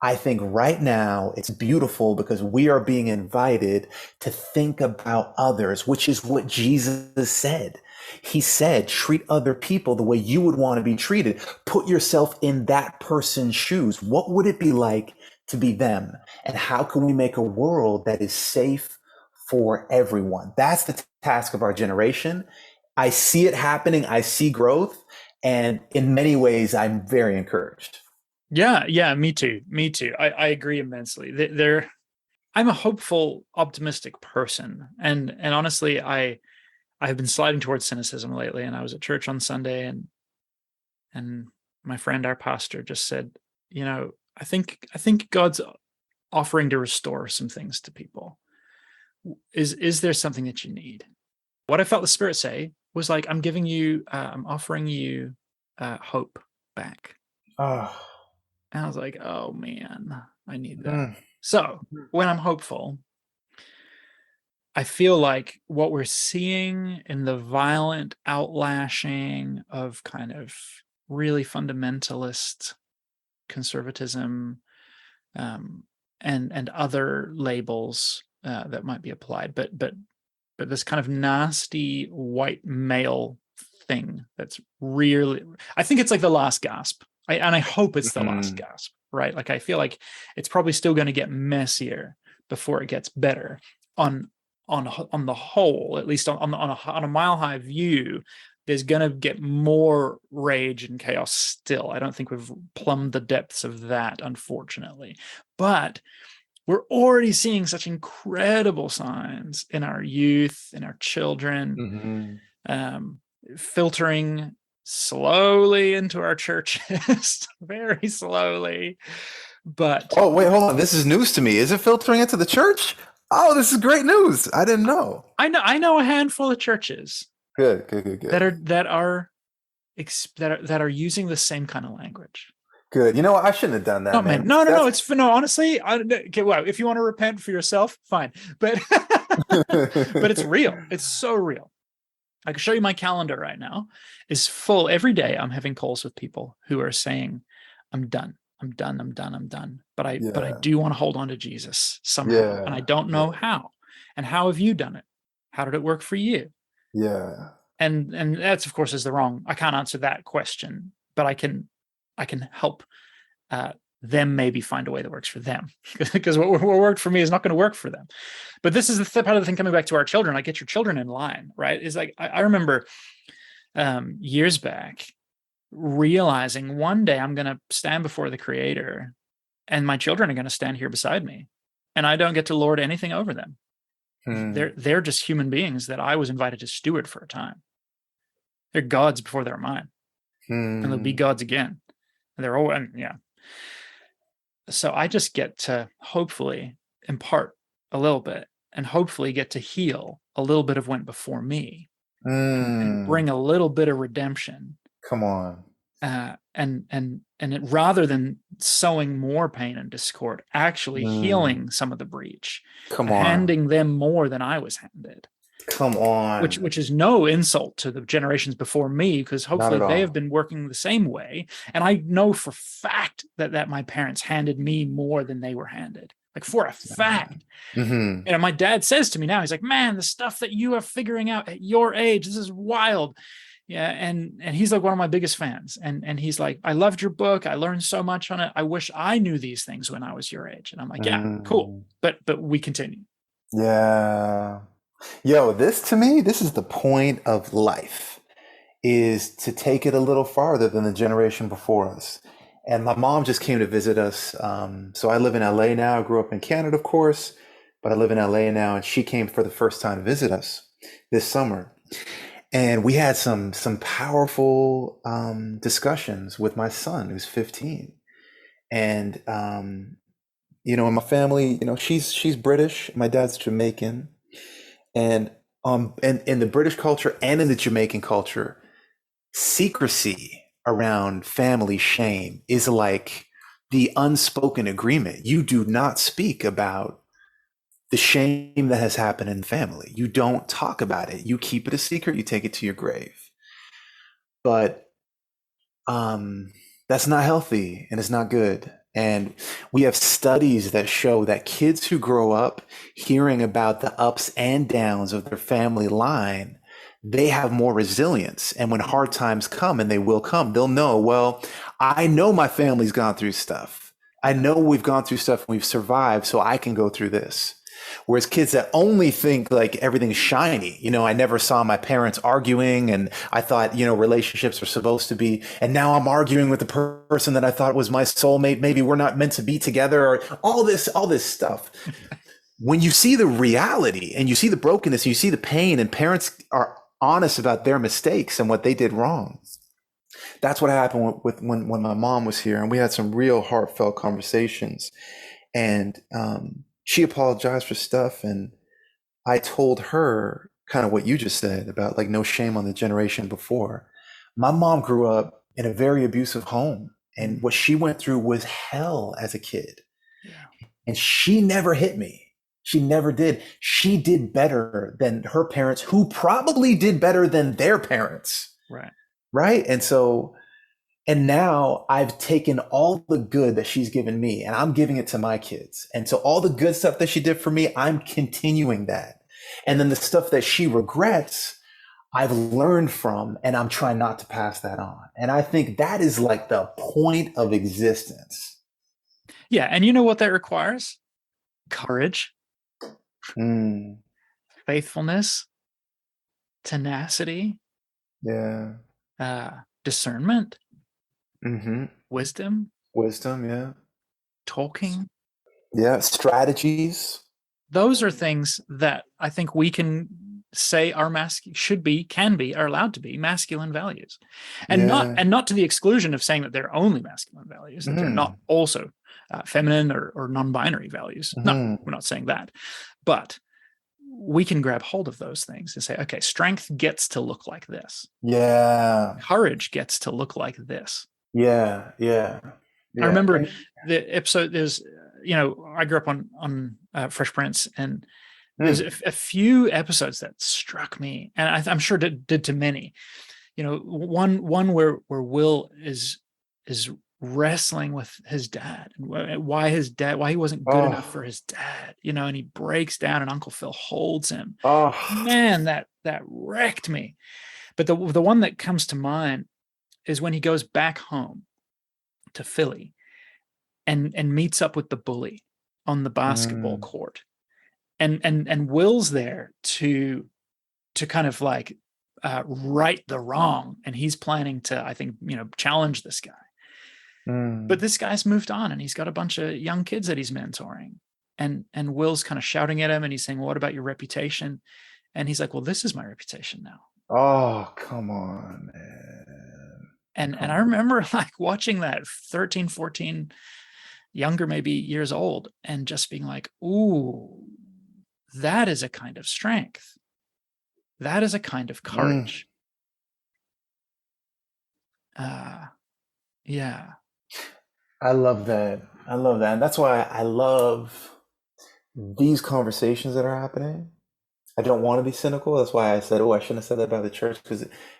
I think right now it's beautiful because we are being invited to think about others, which is what Jesus said. He said, treat other people the way you would want to be treated. Put yourself in that person's shoes. What would it be like to be them? And how can we make a world that is safe for everyone? That's the task of our generation. I see it happening. I see growth. And in many ways, I'm very encouraged. Yeah, me too. I agree immensely. I'm a hopeful, optimistic person. And honestly, I have been sliding towards cynicism lately. And I was at church on Sunday, and my friend, our pastor, just said, I think God's offering to restore some things to people. Is there something that you need? What I felt the Spirit say was like, I'm offering you hope back. Oh. And I was like, oh man, I need that. Mm. So when I'm hopeful, I feel like what we're seeing in the violent outlashing of kind of really fundamentalist conservatism, and other labels that might be applied, but this kind of nasty white male thing that's really, I think it's like the last gasp. And I hope it's the last gasp, right? Like I feel like it's probably still going to get messier before it gets better on the whole, at least on a mile high view. There's going to get more rage and chaos still. I don't think we've plumbed the depths of that, unfortunately. But we're already seeing such incredible signs in our youth, in our children, filtering slowly into our churches, very slowly. But oh, wait, hold on. This is news to me. Is it filtering into the church? Oh, this is great news. I didn't know. I know a handful of churches. Good. That are using the same kind of language. Good. You know what? I shouldn't have done that, man. No. Honestly, okay, well, if you want to repent for yourself, fine. But but it's real. It's so real. I can show you my calendar right now is full. Every day I'm having calls with people who are saying, I'm done. But I do want to hold on to Jesus somehow. And I don't know how. And how have you done it? How did it work for you? Yeah. And that's, of course, is the wrong. I can't answer that question, but I can help them maybe find a way that works for them, because what worked for me is not going to work for them. But this is the part of the thing, coming back to our children. Like, get your children in line, right? Is like, I remember years back realizing one day I'm going to stand before the Creator and my children are going to stand here beside me, and I don't get to lord anything over them. They're just human beings that I was invited to steward for a time. They're gods before they're mine, and they'll be gods again. And they're all, and yeah. So I just get to hopefully impart a little bit, and hopefully get to heal a little bit of what went before me, and bring a little bit of redemption. Come on. And it, rather than sowing more pain and discord, actually healing some of the breach, handing them more than I was handed. Come on. Which is no insult to the generations before me, because hopefully they have been working the same way. And I know for fact that my parents handed me more than they were handed, like for a fact. And my dad says to me now, he's like, man, the stuff that you are figuring out at your age, this is wild. Yeah. And he's like one of my biggest fans. And he's like, I loved your book. I learned so much on it. I wish I knew these things when I was your age. And I'm like, yeah, cool. But we continue. Yeah. Yo, this is the point of life, is to take it a little farther than the generation before us. And my mom just came to visit us. So I live in LA now. I grew up in Canada, of course, but I live in LA now. And she came for the first time to visit us this summer. And we had some powerful discussions with my son, who's 15. And, in my family, she's British. My dad's Jamaican. And in the British culture and in the Jamaican culture, secrecy around family shame is like the unspoken agreement. You do not speak about the shame that has happened in the family. You don't talk about it. You keep it a secret. You take it to your grave. But that's not healthy, and it's not good. And we have studies that show that kids who grow up hearing about the ups and downs of their family line, they have more resilience. And when hard times come, and they will come, they'll know, well, I know my family's gone through stuff. I know we've gone through stuff and we've survived, so I can go through this. Whereas kids that only think like everything's shiny, I never saw my parents arguing, and I thought, relationships are supposed to be, and now I'm arguing with the person that I thought was my soulmate. Maybe we're not meant to be together, or all this stuff. When you see the reality and you see the brokenness and you see the pain, and parents are honest about their mistakes and what they did wrong. That's what happened with when my mom was here, and we had some real heartfelt conversations. And she apologized for stuff, and I told her kind of what you just said about like no shame on the generation before. My mom grew up in a very abusive home, and what she went through was hell as a kid. Yeah. And she never hit me. She never did. She did better than her parents, who probably did better than their parents. Right. Right. And now I've taken all the good that she's given me and I'm giving it to my kids. And so all the good stuff that she did for me, I'm continuing that. And then the stuff that she regrets, I've learned from, and I'm trying not to pass that on. And I think that is like the point of existence. Yeah. And you know what that requires? Courage, Mm, faithfulness, tenacity, yeah. discernment, Mm-hmm. wisdom, Wisdom. Yeah. talking. Yeah. Strategies. Those are things that I think we can say are can be, are allowed to be masculine values, and Yeah. not to the exclusion of saying that they're only masculine values, that they're not Mm-hmm. also feminine or non-binary values. No, Mm-hmm. we're not saying that, but we can grab hold of those things and say, okay, strength gets to look like this. Yeah. Courage gets to look like this. Yeah. Yeah. I Yeah. remember the episode. I grew up on Fresh Prince, and there's Mm. a few episodes that struck me, and I'm sure did to many. One where Will is wrestling with his dad, and why he wasn't good enough Oh. for his dad, and he breaks down, and Uncle Phil holds him. Oh. Man, that wrecked me. But the one that comes to mind is when he goes back home to Philly and meets up with the bully on the basketball Mm. court, and Will's there to kind of like right the wrong, and he's planning to, I think, challenge this guy. But Mm. this guy's moved on, and he's got a bunch of young kids that he's mentoring, and Will's kind of shouting at him, and he's saying, well, what about your reputation? And he's like, well, this is my reputation now. Oh, come on, man. And I Come on. remember like watching that 13, 14, younger maybe years old, and just being like, ooh, that is a kind of strength. That is a kind of Mm. courage. Yeah. I love that. I love that. And that's why I love these conversations that are happening. I don't want to be cynical. That's why I said, "Oh, I shouldn't have said that about the church,"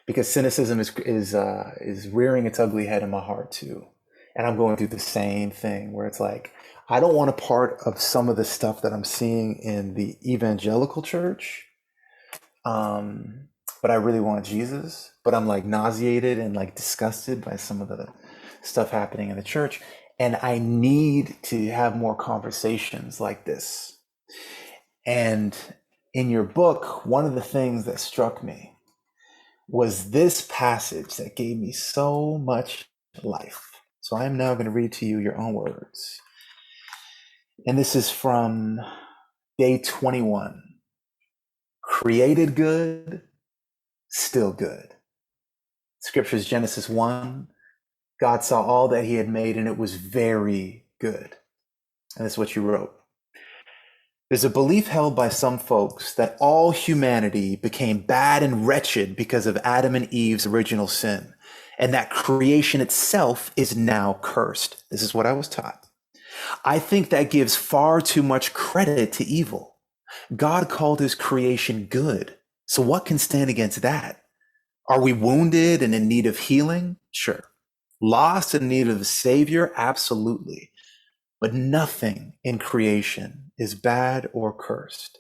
because cynicism is rearing its ugly head in my heart too, and I'm going through the same thing where it's like I don't want a part of some of the stuff that I'm seeing in the evangelical church, but I really want Jesus. But I'm like nauseated and like disgusted by some of the stuff happening in the church, and I need to have more conversations like this. And in your book, one of the things that struck me was this passage that gave me so much life. So I am now going to read to you your own words. And this is from day 21. Created good, still good. Scripture is Genesis 1. God saw all that he had made, and it was very good. And that's what you wrote. There's a belief held by some folks that all humanity became bad and wretched because of Adam and Eve's original sin, and that creation itself is now cursed. This is what I was taught. I think that gives far too much credit to evil. God called his creation good. So what can stand against that? Are we wounded and in need of healing? Sure. Lost and in need of a savior? Absolutely. But nothing in creation is bad or cursed.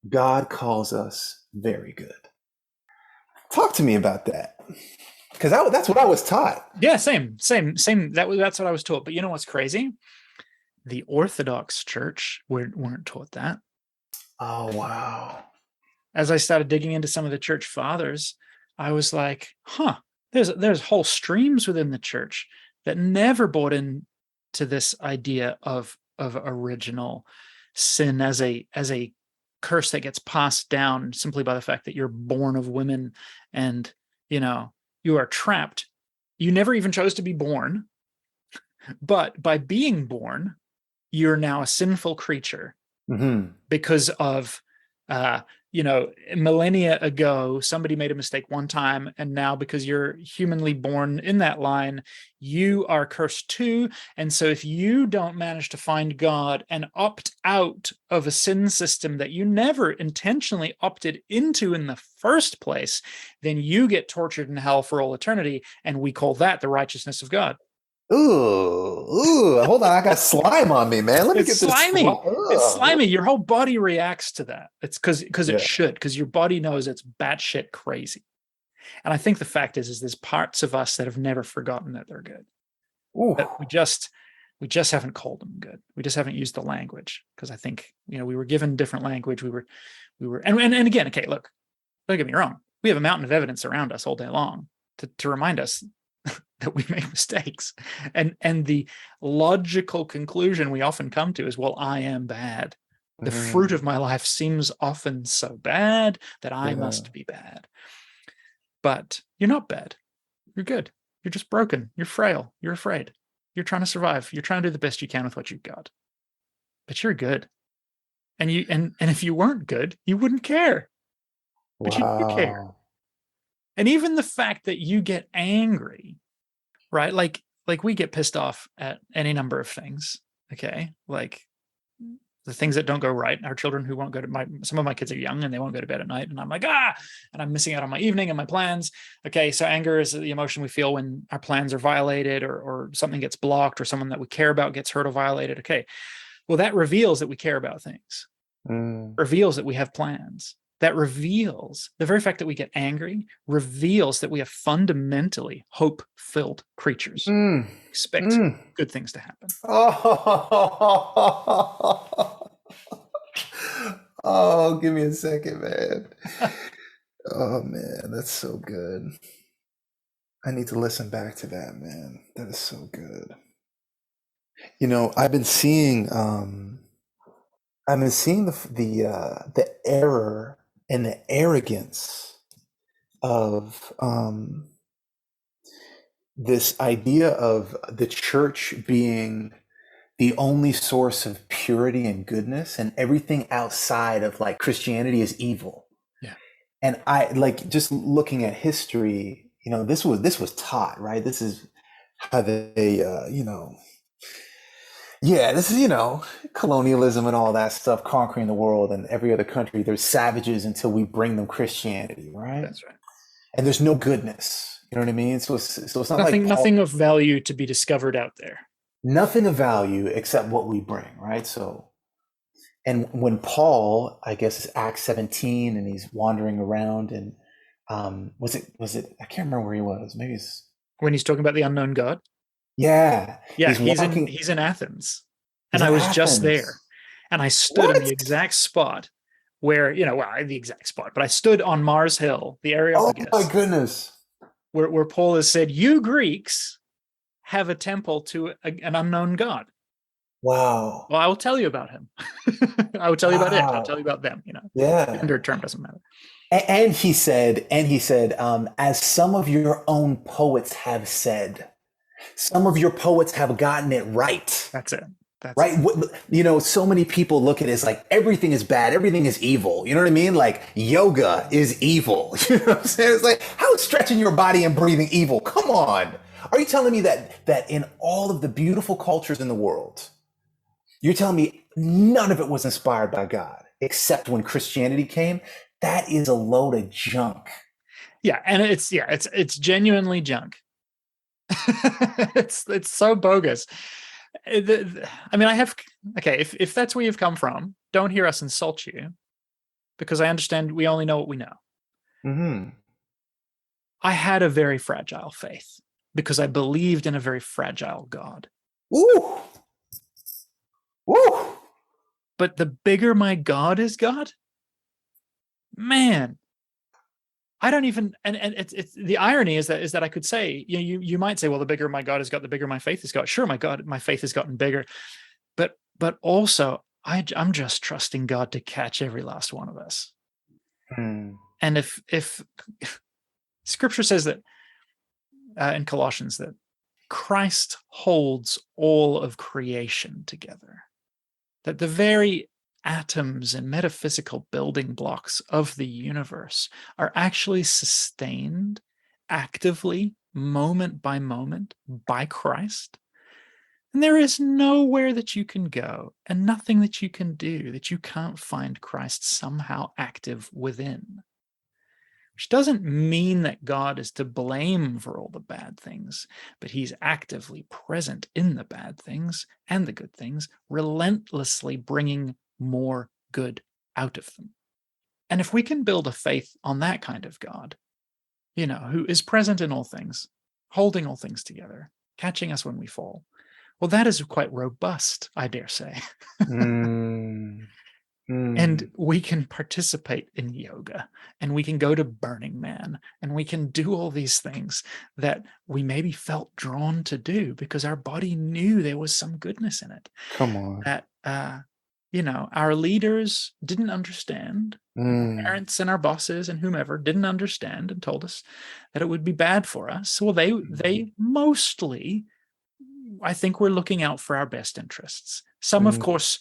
God calls us very good. Talk to me about that, because that's what I was taught. Yeah, same. That's what I was taught. But you know what's crazy? The Orthodox Church weren't taught that. Oh, wow. As I started digging into some of the church fathers, I was like, there's whole streams within the church that never bought in to this idea of original sin as a curse that gets passed down simply by the fact that you're born of women, and you are trapped. You never even chose to be born, but by being born, you're now a sinful creature Hmm. because of millennia ago, somebody made a mistake one time, and now because you're humanly born in that line, you are cursed too. And so if you don't manage to find God and opt out of a sin system that you never intentionally opted into in the first place, then you get tortured in hell for all eternity. And we call that the righteousness of God. Ooh, hold on. I got slime on me, man. Let me It's get this slimy. It's slime. slimy. Your whole body reacts to that. It's because it Yeah. should, because your body knows it's batshit crazy. And I think the fact is there's parts of us that have never forgotten that they're good. Ooh. That we just haven't called them good. We just haven't used the language, because I think we were given different language. We were and again, okay, look, don't get me wrong. We have a mountain of evidence around us all day long to remind us that we make mistakes. And the logical conclusion we often come to is, well, I am bad. The fruit of my life seems often so bad that I must be bad. But you're not bad. You're good. You're just broken. You're frail. You're afraid. You're trying to survive. You're trying to do the best you can with what you've got. But you're good. And if you weren't good, you wouldn't care. But you do care. Wow. And even the fact that you get angry, right? Like we get pissed off at any number of things. Okay. Like the things that don't go right. Our children who won't go to some of my kids are young and they won't go to bed at night. And I'm like, and I'm missing out on my evening and my plans. Okay. So anger is the emotion we feel when our plans are violated, or something gets blocked, or someone that we care about gets hurt or violated. Okay. Well, that reveals that we care about things, reveals that we have plans. That reveals, the very fact that we get angry reveals that we are fundamentally hope-filled creatures. Expect good things to happen. Oh, give me a second, man. Oh, man, that's so good. I need to listen back to that, man. That is so good. I've been seeing the error and the arrogance of this idea of the church being the only source of purity and goodness, and everything outside of like Christianity is evil. Yeah. And I like just looking at history, this was taught, right? This is how they, this is, colonialism and all that stuff, conquering the world, and every other country, there's savages until we bring them Christianity, right? That's right. And there's no goodness. You know what I mean? So it's not nothing of value to be discovered out there. Nothing of value except what we bring, right? So, and when Paul, I guess it's Acts 17, and he's wandering around, and was it? I can't remember where he was. Maybe it's when he's talking about the unknown God. Yeah, he's in Athens, and I was just there, and I stood in the exact spot where the exact spot, but I stood on Mars Hill, the Areopagus. Oh my goodness! Where Paul has said, "You Greeks have a temple to an unknown God." Wow. Well, I will tell you about him. I will tell you about it. I'll tell you about them. Yeah. Gender term doesn't matter. And he said, as some of your own poets have said, some of your poets have gotten it right. That's it. Right. So many people look at it as like everything is bad, everything is evil. You know what I mean? Like yoga is evil. You know what I'm saying? It's like, how is stretching your body and breathing evil? Come on. Are you telling me that in all of the beautiful cultures in the world, you're telling me none of it was inspired by God, except when Christianity came? That is a load of junk. Yeah, and it's genuinely junk. it's so bogus. If that's where you've come from, don't hear us insult you, because I understand we only know what we know. Mm-hmm. I had a very fragile faith because I believed in a very fragile God. Ooh. Ooh. But the bigger my God is, God, man, I don't even, and it's the irony is that I could say, you might say, well, the bigger my God has got, the bigger my faith has got. Sure, my faith has gotten bigger, but also I'm just trusting God to catch every last one of us. And if Scripture says that in Colossians that Christ holds all of creation together. that the very atoms and metaphysical building blocks of the universe are actually sustained actively, moment by moment, by Christ. And there is nowhere that you can go and nothing that you can do that you can't find Christ somehow active within. Which doesn't mean that God is to blame for all the bad things, but he's actively present in the bad things and the good things, relentlessly bringing more good out of them. And if we can build a faith on that kind of God, who is present in all things, holding all things together, catching us when we fall, well, that is quite robust, I dare say. And we can participate in yoga, and we can go to Burning Man, and we can do all these things that we maybe felt drawn to do because our body knew there was some goodness in it. Come on. That, our leaders didn't understand. Our parents and our bosses and whomever didn't understand and told us that it would be bad for us. Well, they mostly, I think, were looking out for our best interests. Some, of course,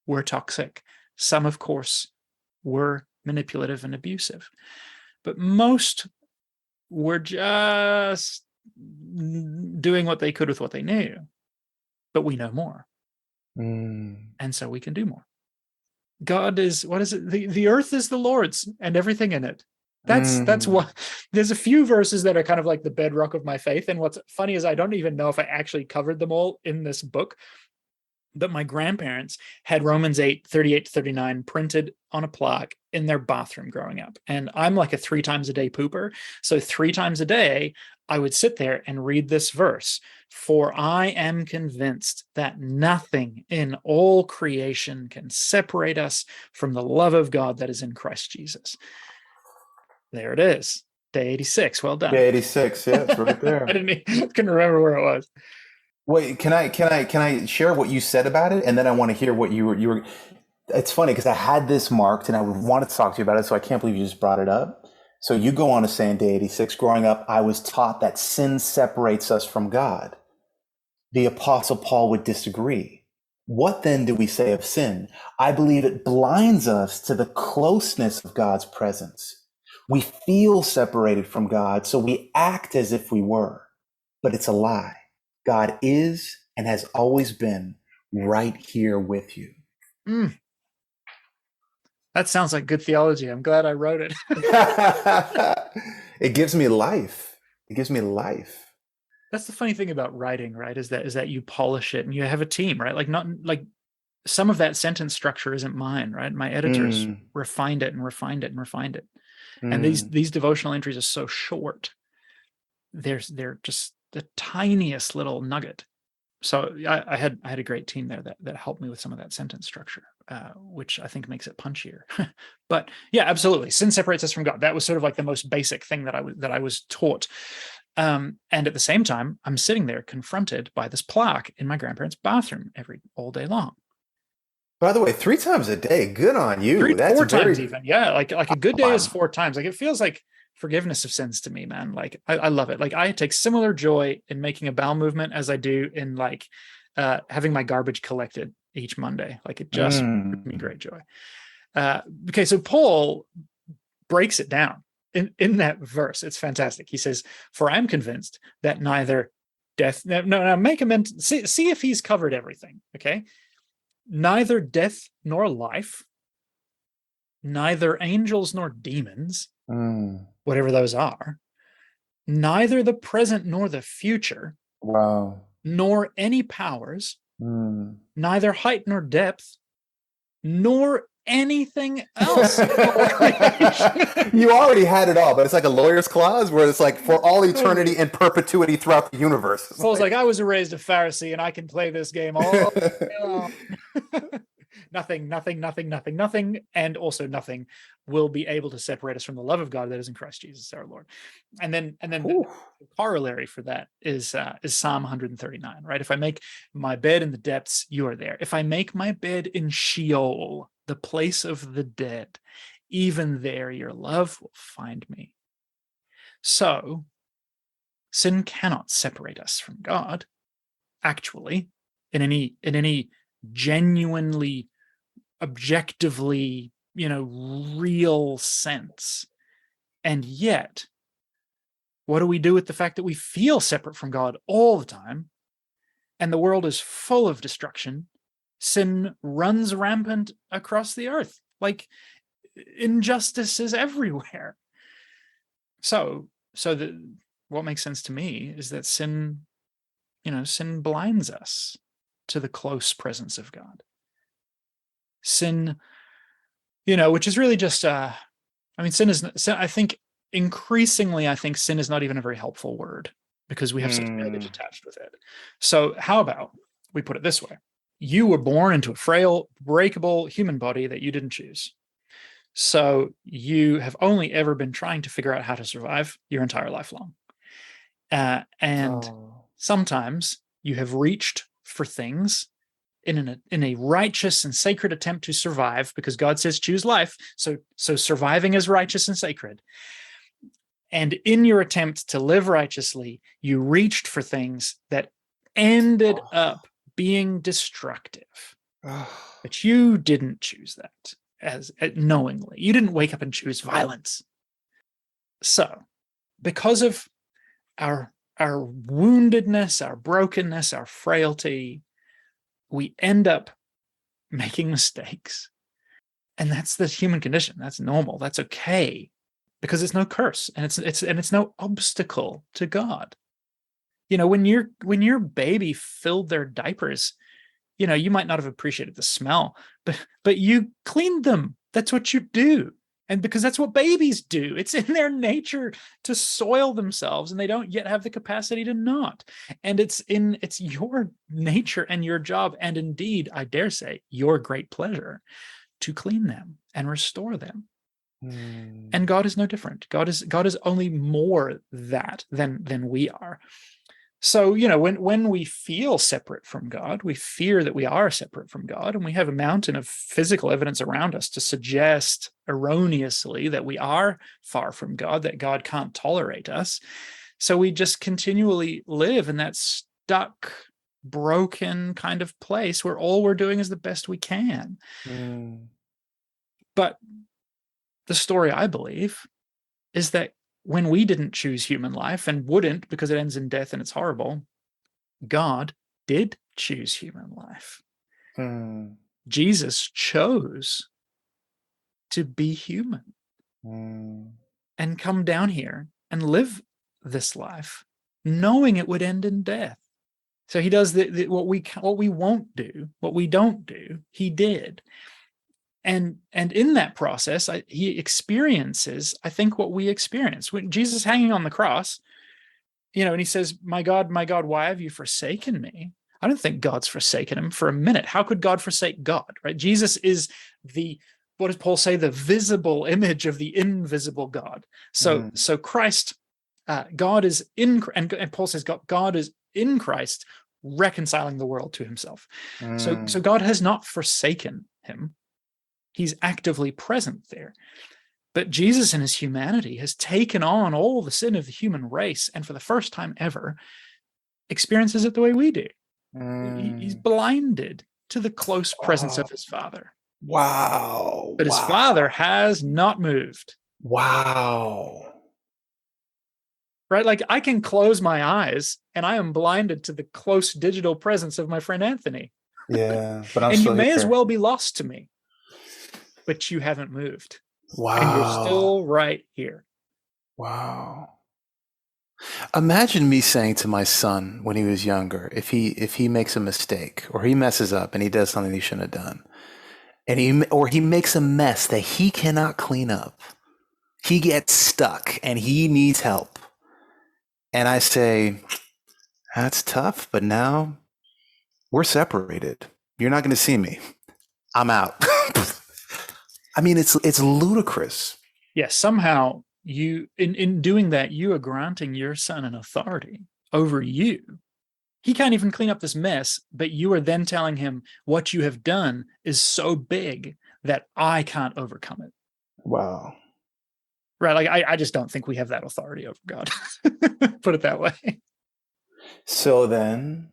were toxic. Some, of course, were manipulative and abusive. But most were just doing what they could with what they knew. But we know more. And so we can do more. God is, what is it? The earth is the Lord's and everything in it. That's what, there's a few verses that are kind of like the bedrock of my faith. And what's funny is I don't even know if I actually covered them all in this book. But my grandparents had Romans 8:38-39 printed on a plaque in their bathroom growing up. And I'm like a 3 times a day pooper. So 3 times a day, I would sit there and read this verse. For I am convinced that nothing in all creation can separate us from the love of God that is in Christ Jesus. There it is. Day 86. Well done. Day 86. Yeah, it's right there. I couldn't remember where it was. Wait, can I share what you said about it? And then I want to hear what you were. It's funny because I had this marked and I wanted to talk to you about it. So I can't believe you just brought it up. So you go on to say in day 86, growing up, I was taught that sin separates us from God. The Apostle Paul would disagree. What then do we say of sin? I believe it blinds us to the closeness of God's presence. We feel separated from God, so we act as if we were, but it's a lie. God is and has always been right here with you. That sounds like good theology. I'm glad I wrote it. It gives me life. It gives me life. That's the funny thing about writing, right? Is that you polish it and you have a team, right? Like not like some of that sentence structure isn't mine, right? My editors refined it and refined it and refined it. And these devotional entries are so short. They're just the tiniest little nugget. So I had a great team there that helped me with some of that sentence structure, which I think makes it punchier. But yeah, absolutely. Sin separates us from God. That was sort of like the most basic thing that I was taught. And at the same time, I'm sitting there confronted by this plaque in my grandparents' bathroom all day long. By the way, 3 times a day. Good on you. That's 4 times even. Yeah, like a good day is 4 times. Like it feels like forgiveness of sins to me, man. Like I love it. Like I take similar joy in making a bowel movement as I do in like having my garbage collected each Monday. Like it just brings me great joy. Okay, so Paul breaks it down in that verse. It's fantastic. He says, "For I'm convinced that neither death." No, make him see if he's covered everything. Okay, neither death nor life, neither angels nor demons. Whatever those are, neither the present nor the future, nor any powers, neither height nor depth, nor anything else. You already had it all, but it's like a lawyer's clause where it's like for all eternity and perpetuity throughout the universe. Paul's like, I was raised a Pharisee and I can play this game all day long. Nothing, and also nothing will be able to separate us from the love of God that is in Christ Jesus our Lord. And then the corollary for that is Psalm 139, right? If I make my bed in the depths, you are there. If I make my bed in Sheol, the place of the dead, even there your love will find me. So sin cannot separate us from God, actually, in any genuinely, objectively, real sense. And yet, what do we do with the fact that we feel separate from God all the time? And the world is full of destruction. Sin runs rampant across the earth. Like, injustice is everywhere. So what makes sense to me is that sin blinds us to the close presence of God. Sin, which is really just, sin is, I think, increasingly, sin is not even a very helpful word because we have such baggage attached with it. So how about we put it this way? You were born into a frail, breakable human body that you didn't choose. So you have only ever been trying to figure out how to survive your entire life long. And sometimes you have reached for things in a righteous and sacred attempt to survive, because God says choose life. So surviving is righteous and sacred. And in your attempt to live righteously, you reached for things that ended up being destructive. But you didn't choose that as knowingly. You didn't wake up and choose violence. So, because of our woundedness, our brokenness, our frailty, we end up making mistakes. And that's the human condition. That's normal. That's okay, because it's no curse and it's no obstacle to God. When your baby filled their diapers, you might not have appreciated the smell, but you cleaned them. That's what you do. And because that's what babies do. It's in their nature to soil themselves, and they don't yet have the capacity to not. And it's your nature and your job, and indeed, I dare say, your great pleasure to clean them and restore them. And God is no different. God is only more that than we are. So, when we feel separate from God, we fear that we are separate from God, and we have a mountain of physical evidence around us to suggest erroneously that we are far from God, that God can't tolerate us. So we just continually live in that stuck, broken kind of place where all we're doing is the best we can. But the story, I believe, is that when we didn't choose human life, and wouldn't because it ends in death and it's horrible, God did choose human life. Jesus chose to be human and come down here and live this life, knowing it would end in death. So he does what we won't do, what we don't do, he did. And in that process, he experiences, I think, what we experience. When Jesus is hanging on the cross, and he says, my God, why have you forsaken me? I don't think God's forsaken him for a minute. How could God forsake God, right? Jesus is what does Paul say? The visible image of the invisible God. So Christ, God is in, and Paul says God is in Christ, reconciling the world to himself. So God has not forsaken him. He's actively present there. But Jesus in his humanity has taken on all the sin of the human race, and for the first time ever, experiences it the way we do. He's blinded to the close presence of his Father. Wow. But his Father has not moved. Wow. Right? Like, I can close my eyes and I am blinded to the close digital presence of my friend Anthony. Yeah, but I'm and still you may here. as well be lost to me, but you haven't moved. Wow. And you're still right here. Wow. Imagine me saying to my son when he was younger, if he makes a mistake or he messes up and he does something he shouldn't have done, and he makes a mess that he cannot clean up, he gets stuck and he needs help. And I say, that's tough, but now we're separated. You're not going to see me. I'm out. I mean, it's ludicrous. Yes, somehow you, in doing that, you are granting your son an authority over you. He can't even clean up this mess, but you are then telling him what you have done is so big that I can't overcome it. Wow. Right? Like, I just don't think we have that authority over God. Put it that way. So then,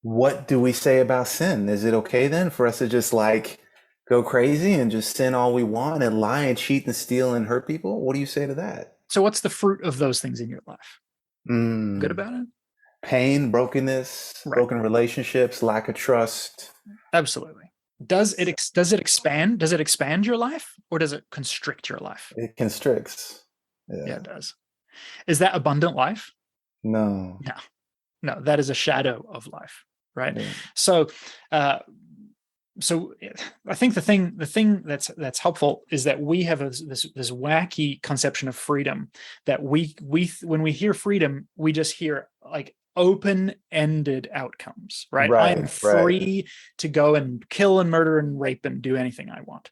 what do we say about sin? Is it okay then for us to just like go crazy and just sin all we want and lie and cheat and steal and hurt people? What do you say to that? So what's the fruit of those things in your life? Good Mm, about it? pain, brokenness, Right. broken relationships, lack of trust. Absolutely. Does it expand? Does it expand your life, or does it constrict your life? It constricts. Yeah, Yeah. it does. Is that abundant life? No. No. No, that is a shadow of life, right? Yeah. So, uh, so I think the thing that's helpful is that we have this wacky conception of freedom, that we when we hear freedom, we just hear like open-ended outcomes, right? I am Right, right. free to go and kill and murder and rape and do anything I want.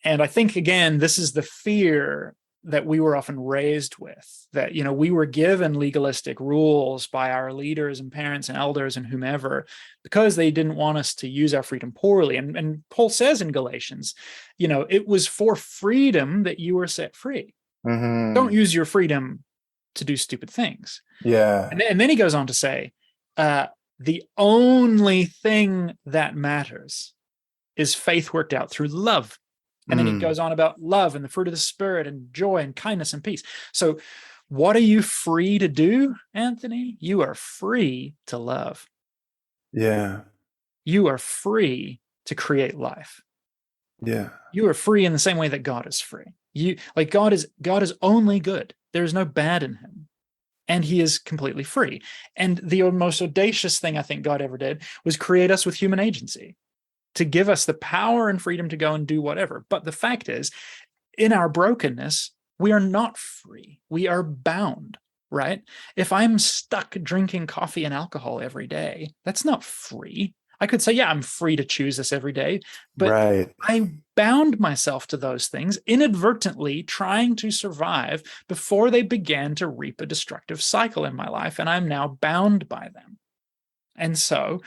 And I think, again, this is the fear that we were often raised with, that, we were given legalistic rules by our leaders and parents and elders and whomever, because they didn't want us to use our freedom poorly. And Paul says in Galatians, it was for freedom that you were set free. Don't Hmm. use your freedom to do stupid things. Yeah. And then he goes on to say, the only thing that matters is faith worked out through love. And then he Mm. goes on about love and the fruit of the Spirit and joy and kindness and peace. So what are you free to do, Anthony? You are free to love. Yeah. You are free to create life. Yeah. You are free in the same way that God is free. God is only good. There is no bad in him. And he is completely free. And the most audacious thing I think God ever did was create us with human agency, to give us the power and freedom to go and do whatever. But the fact is, in our brokenness, we are not free. We are bound, right? If I'm stuck drinking coffee and alcohol every day, that's not free. I could say, yeah, I'm free to choose this every day, but Right. I bound myself to those things inadvertently, trying to survive before they began to reap a destructive cycle in my life, and I'm now bound by them. And so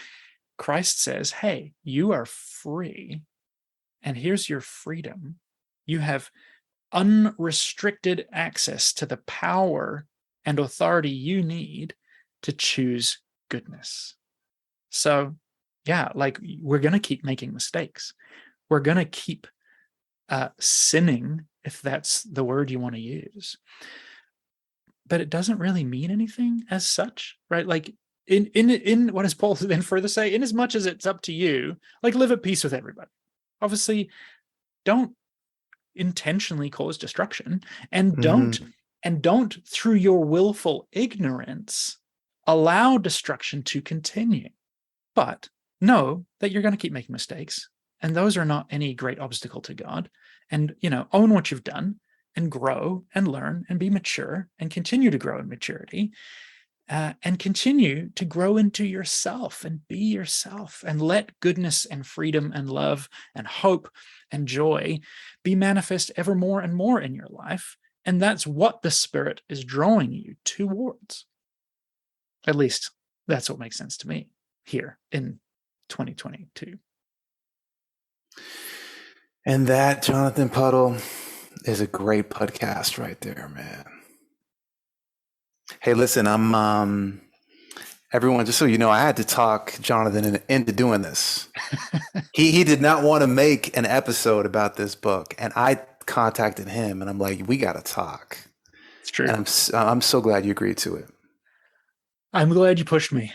Christ says, hey, you are free, and here's your freedom. You have unrestricted access to the power and authority you need to choose goodness. So, yeah, like, we're going to keep making mistakes. We're going to keep sinning, if that's the word you want to use. But it doesn't really mean anything as such, right? Like, in what does Paul then further say? In as much as it's up to you, like, live at peace with everybody. Obviously, don't intentionally cause destruction, and don't Hmm. through your willful ignorance allow destruction to continue. But know that you're going to keep making mistakes, and those are not any great obstacle to God. And own what you've done, and grow and learn and be mature and continue to grow in maturity, and continue to grow into yourself and be yourself, and let goodness and freedom and love and hope and joy be manifest ever more and more in your life. And that's what the Spirit is drawing you towards. At least that's what makes sense to me here in 2022. And that, Jonathan Puddle, is a great podcast right there, man. Hey, listen, I'm everyone, just so you know, I had to talk Jonathan into doing this. He did not want to make an episode about this book, and I contacted him, and I'm like, we got to talk. It's true. And I'm so glad you agreed to it. I'm glad you pushed me.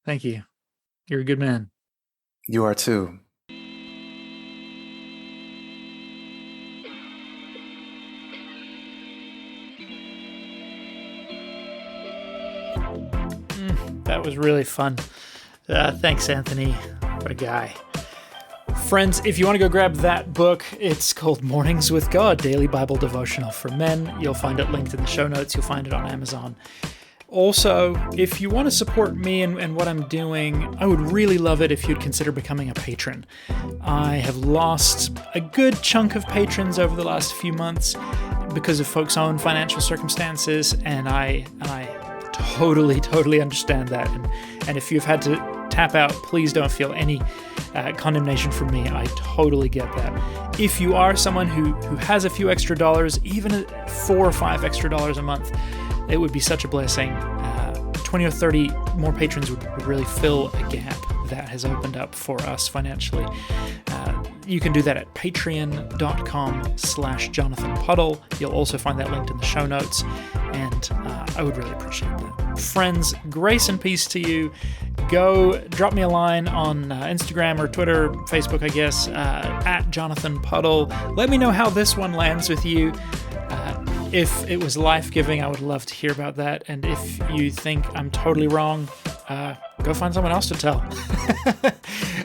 Thank you. You're a good man. You are too. That was really fun. Thanks, Anthony. What a guy. Friends, if you want to go grab that book, it's called Mornings with God, Daily Bible Devotional for Men. You'll find it linked in the show notes. You'll find it on Amazon. Also, if you want to support me and what I'm doing, I would really love it if you'd consider becoming a patron. I have lost a good chunk of patrons over the last few months because of folks' own financial circumstances, and I totally understand that. And if you've had to tap out, please don't feel any condemnation from me. I totally get that. If you are someone who has a few extra dollars, even $4 or $5 extra a month, it would be such a blessing 20 or 30 more patrons would really fill a gap that has opened up for us financially. You can do that at patreon.com/Jonathan Puddle. You'll also find that linked in the show notes, and I would really appreciate that. Friends, grace and peace to you. Go drop me a line on Instagram or Twitter, Facebook, I guess, at Jonathan Puddle. Let me know how this one lands with you. If it was life-giving, I would love to hear about that. And if you think I'm totally wrong, go find someone else to tell.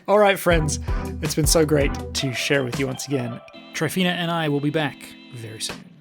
All right, friends, it's been so great to share with you once again. Trifina and I will be back very soon.